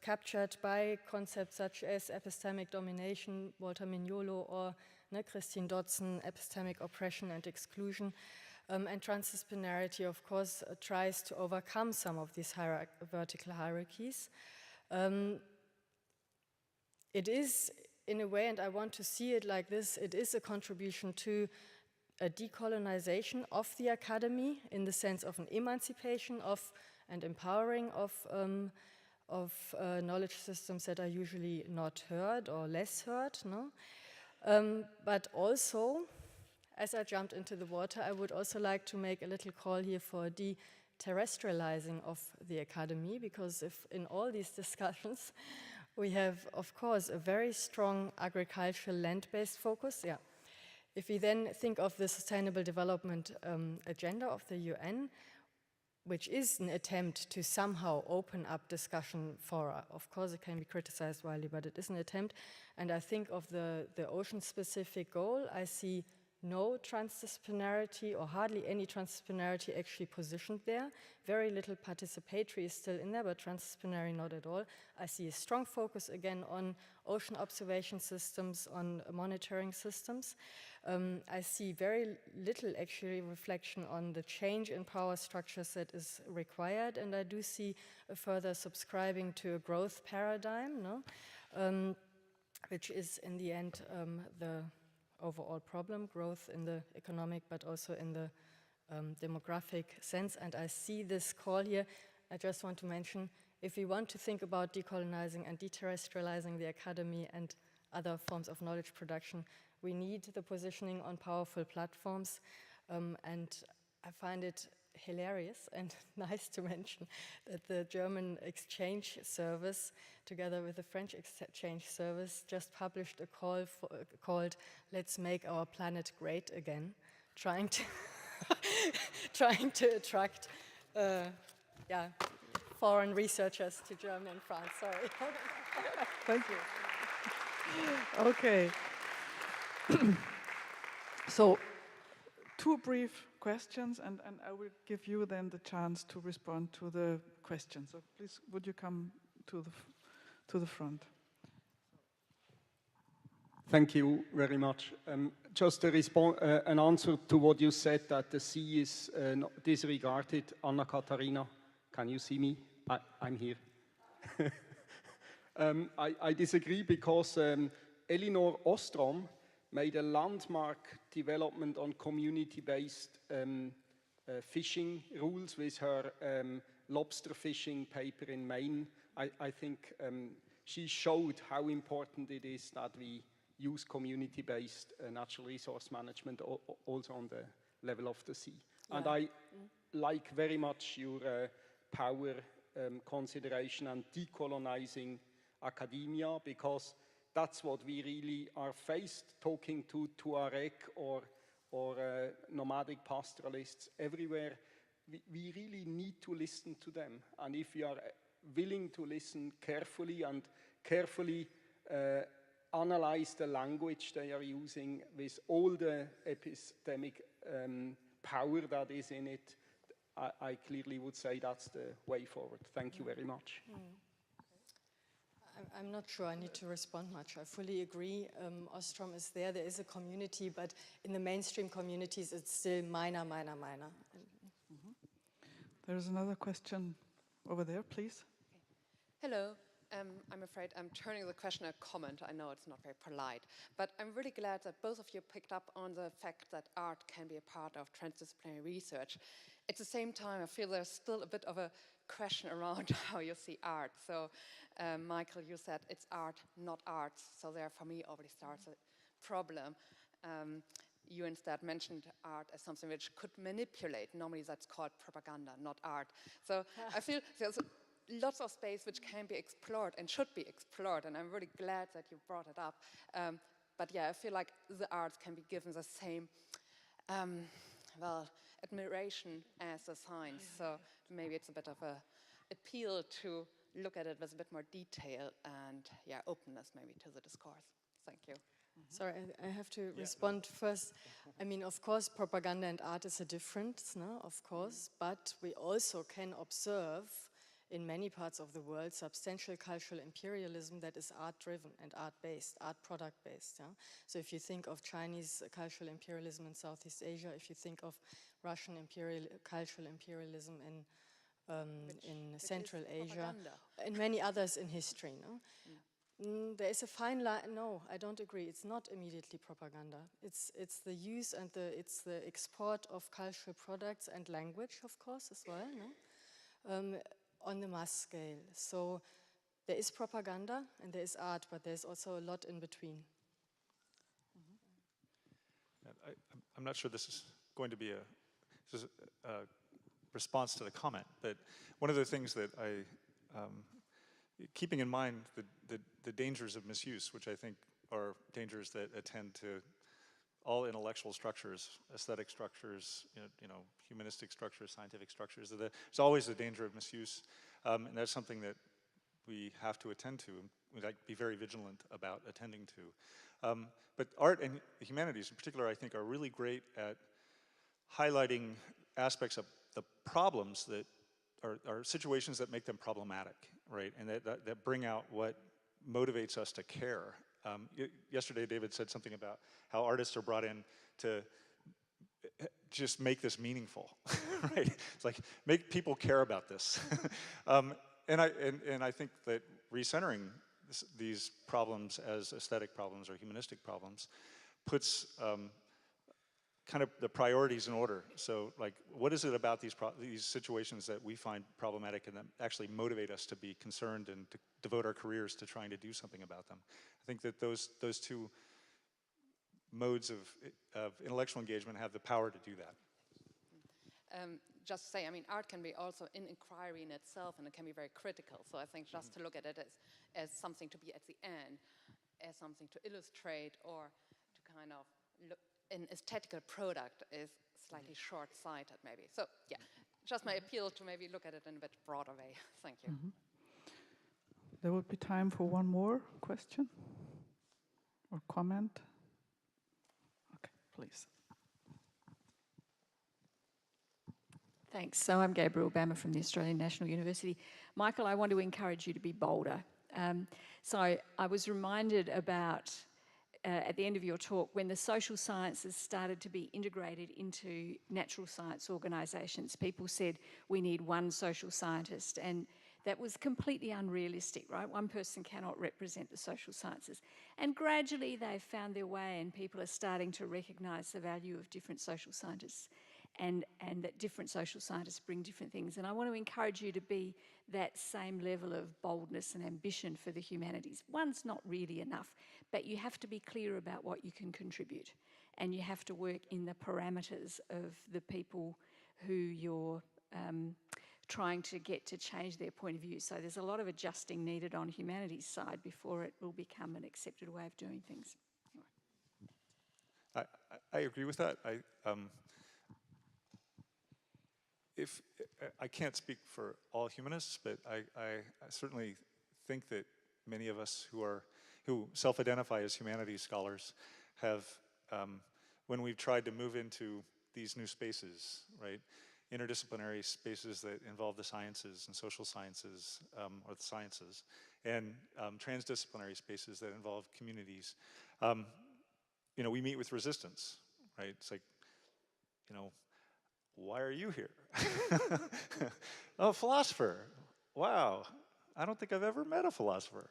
captured by concepts such as epistemic domination, Walter Mignolo, or Christine Dodson, epistemic oppression and exclusion. And transdisciplinarity, of course, tries to overcome some of these vertical hierarchies. It is, in a way, and I want to see it like this, it is a contribution to a decolonization of the academy in the sense of an emancipation of and empowering of knowledge systems that are usually not heard or less heard. No? But also, as I jumped into the water, I would also like to make a little call here for de-terrestrializing of the academy, because if in all these discussions we have, of course, a very strong agricultural land-based focus. Yeah. If we then think of the Sustainable Development Agenda of the UN, which is an attempt to somehow open up discussion fora. Of course, it can be criticized widely, but it is an attempt. And I think of the ocean-specific goal, I see no transdisciplinarity or hardly any transdisciplinarity actually positioned there. Very little participatory is still in there, but transdisciplinary not at all. I see a strong focus again on ocean observation systems, on monitoring systems. I see very little actually reflection on the change in power structures that is required, and I do see a further subscribing to a growth paradigm, no? Which is in the end the overall problem, growth in the economic but also in the demographic sense. And I see this call here. I just want to mention, if we want to think about decolonizing and deterrestrializing the academy and other forms of knowledge production, we need the positioning on powerful platforms. And I find it hilarious and nice to mention that the German Exchange Service, together with the French Exchange Service, just published a call called "Let's Make Our Planet Great Again," trying to attract foreign researchers to Germany and France, sorry. Thank you. Okay. So, 2 brief questions, and I will give you then the chance to respond to the questions. So please, would you come to the front? Thank you very much. Just an answer to what you said, that the sea is disregarded. Anna Katharina, can you see me? I'm here. I disagree, because Elinor Ostrom made a landmark development on community-based fishing rules with her lobster fishing paper in Maine. I think she showed how important it is that we use community-based natural resource management also on the level of the sea. Yeah. And I like very much your power consideration and decolonizing academia, because that's what we really are faced talking to Tuareg or nomadic pastoralists everywhere. We really need to listen to them. And if we are willing to listen carefully and carefully analyze the language they are using with all the epistemic power that is in it, I clearly would say that's the way forward. Thank you very much. I'm not sure I need to respond much. I fully agree. Ostrom is there is a community, but in the mainstream communities, it's still minor. There's another question over there, please. Hello. I'm afraid I'm turning the question a comment. I know it's not very polite, but I'm really glad that both of you picked up on the fact that art can be a part of transdisciplinary research. At the same time, I feel there's still a bit of a question around how you see art. So, Michael, you said it's art, not arts. So there, for me, already starts a problem. You instead mentioned art as something which could manipulate. Normally that's called propaganda, not art. So I feel there's lots of space which can be explored and should be explored, and I'm really glad that you brought it up. But yeah, I feel like the arts can be given the same, admiration as the science. So maybe it's a bit of a appeal to look at it with a bit more detail and openness maybe to the discourse. Thank you. Sorry, I have to respond first. I mean, of course, propaganda and art is a difference, no? Of course, but we also can observe in many parts of the world substantial cultural imperialism that is art-driven and art-based, art product-based. Yeah? So if you think of Chinese cultural imperialism in Southeast Asia, if you think of Russian cultural imperialism in Central Asia, and many others in history, no? There is a fine line. No, I don't agree. It's not immediately propaganda. It's the use and it's the export of cultural products and language, of course, as well, no? On the mass scale. So there is propaganda and there is art, but there's also a lot in between. I'm not sure this is going to be a response to the comment, but one of the things that keeping in mind the dangers of misuse, which I think are dangers that attend to all intellectual structures, aesthetic structures, humanistic structures, scientific structures. There's always a danger of misuse, and that's something that we have to attend to, and we like be very vigilant about attending to. But art and humanities in particular, I think, are really great at highlighting aspects of the problems that are situations that make them problematic, right? And that bring out what motivates us to care. Yesterday, David said something about how artists are brought in to just make this meaningful, right? It's like, make people care about this. And I think that recentering these problems as aesthetic problems or humanistic problems puts kind of the priorities in order. So, like, what is it about these situations that we find problematic and that actually motivate us to be concerned and to devote our careers to trying to do something about them? I think that those two modes of intellectual engagement have the power to do that. Just to say, I mean, art can be also an inquiry in itself, and it can be very critical. So I think just to look at it as something to be at the end, as something to illustrate or to kind of look, an aesthetical product is slightly short-sighted maybe. So yeah, just my appeal to maybe look at it in a bit broader way. Thank you. There would be time for one more question or comment. Okay, please. Thanks. So I'm Gabrielle Bammer from the Australian National University. Michael, I want to encourage you to be bolder. So I was reminded about, at the end of your talk, when the social sciences started to be integrated into natural science organisations. People said we need one social scientist, and that was completely unrealistic, right? One person cannot represent the social sciences. And gradually they've found their way, and people are starting to recognise the value of different social scientists, and that different social scientists bring different things. And I want to encourage you to be that same level of boldness and ambition for the humanities. One's not really enough, but you have to be clear about what you can contribute, and you have to work in the parameters of the people who you're trying to get to change their point of view. So there's a lot of adjusting needed on humanities' side before it will become an accepted way of doing things. Anyway. I agree with that. I can't speak for all humanists, but I certainly think that many of us who self-identify as humanities scholars have, when we've tried to move into these new spaces, right, interdisciplinary spaces that involve the sciences and social sciences, or the sciences, and transdisciplinary spaces that involve communities, you know, we meet with resistance, right? It's like, you know, why are you here? Oh, philosopher. Wow. I don't think I've ever met a philosopher.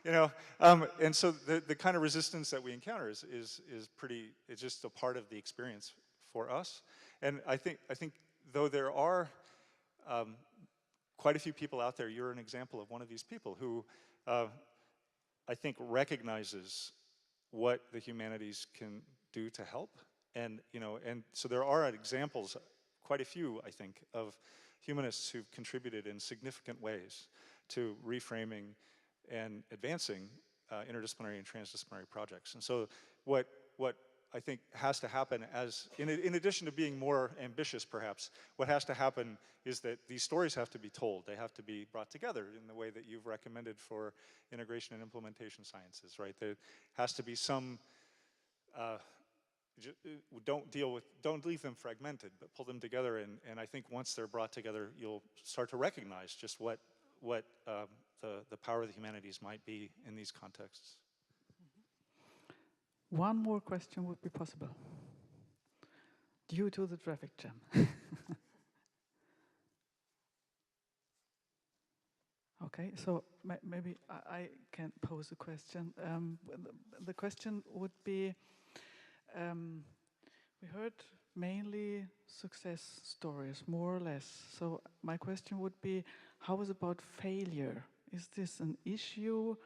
You know, and so the kind of resistance that we encounter is pretty, it's just a part of the experience for us. And I think though there are quite a few people out there, you're an example of one of these people who I think recognizes what the humanities can do to help. And, you know, and so there are examples, quite a few, I think, of humanists who've contributed in significant ways to reframing and advancing interdisciplinary and transdisciplinary projects. And so what I think has to happen in addition to being more ambitious perhaps, what has to happen is that these stories have to be told. They have to be brought together in the way that you've recommended for integration and implementation sciences, right? There has to be some, don't leave them fragmented, but pull them together, and I think once they're brought together, you'll start to recognize just what the power of the humanities might be in these contexts. One more question would be possible, due to the traffic jam. Okay, so maybe I can pose a question. The question would be, we heard mainly success stories, more or less. So my question would be, how is about failure? Is this an issue?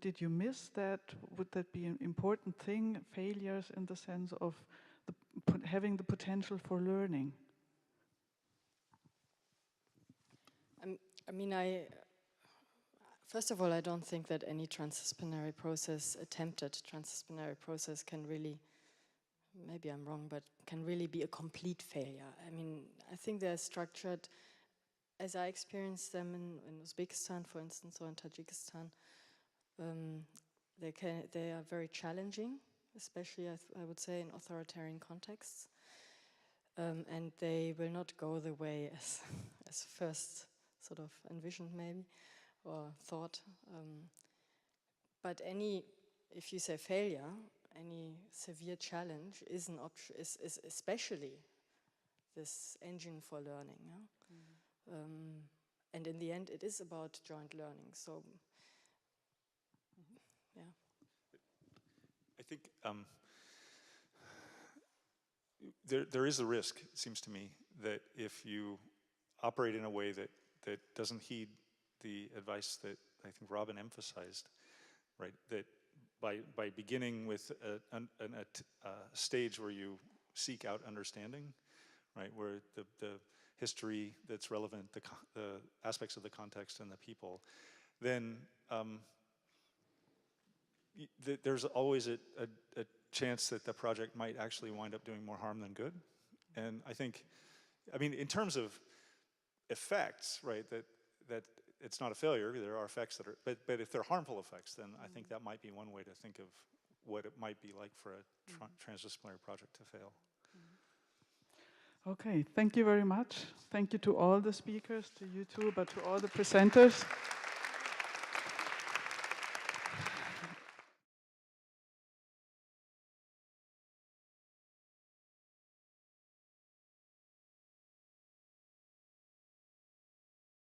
Did you miss that? Would that be an important thing, failures in the sense of having the potential for learning? I mean, first of all, I don't think that any transdisciplinary process, attempted transdisciplinary process can really, maybe I'm wrong, but can really be a complete failure. I mean, I think they're structured, as I experienced them in Uzbekistan, for instance, or in Tajikistan. They are very challenging, especially I would say in authoritarian contexts, and they will not go the way as first sort of envisioned maybe or thought. But if you say failure, any severe challenge is an option, is especially this engine for learning. Yeah? And in the end, it is about joint learning. So. Yeah. I think there is a risk, it seems to me, that if you operate in a way that doesn't heed the advice that I think Robin emphasized, right, that by beginning with a stage where you seek out understanding, right, where the history that's relevant, the aspects of the context and the people, then there's always a chance that the project might actually wind up doing more harm than good. And I think I mean, in terms of effects, right, that it's not a failure, there are effects that are, but if they're harmful effects, then I think that might be one way to think of what it might be like for a transdisciplinary project to fail. Okay, thank you very much. Thank you to all the speakers, to you too, but to all the presenters.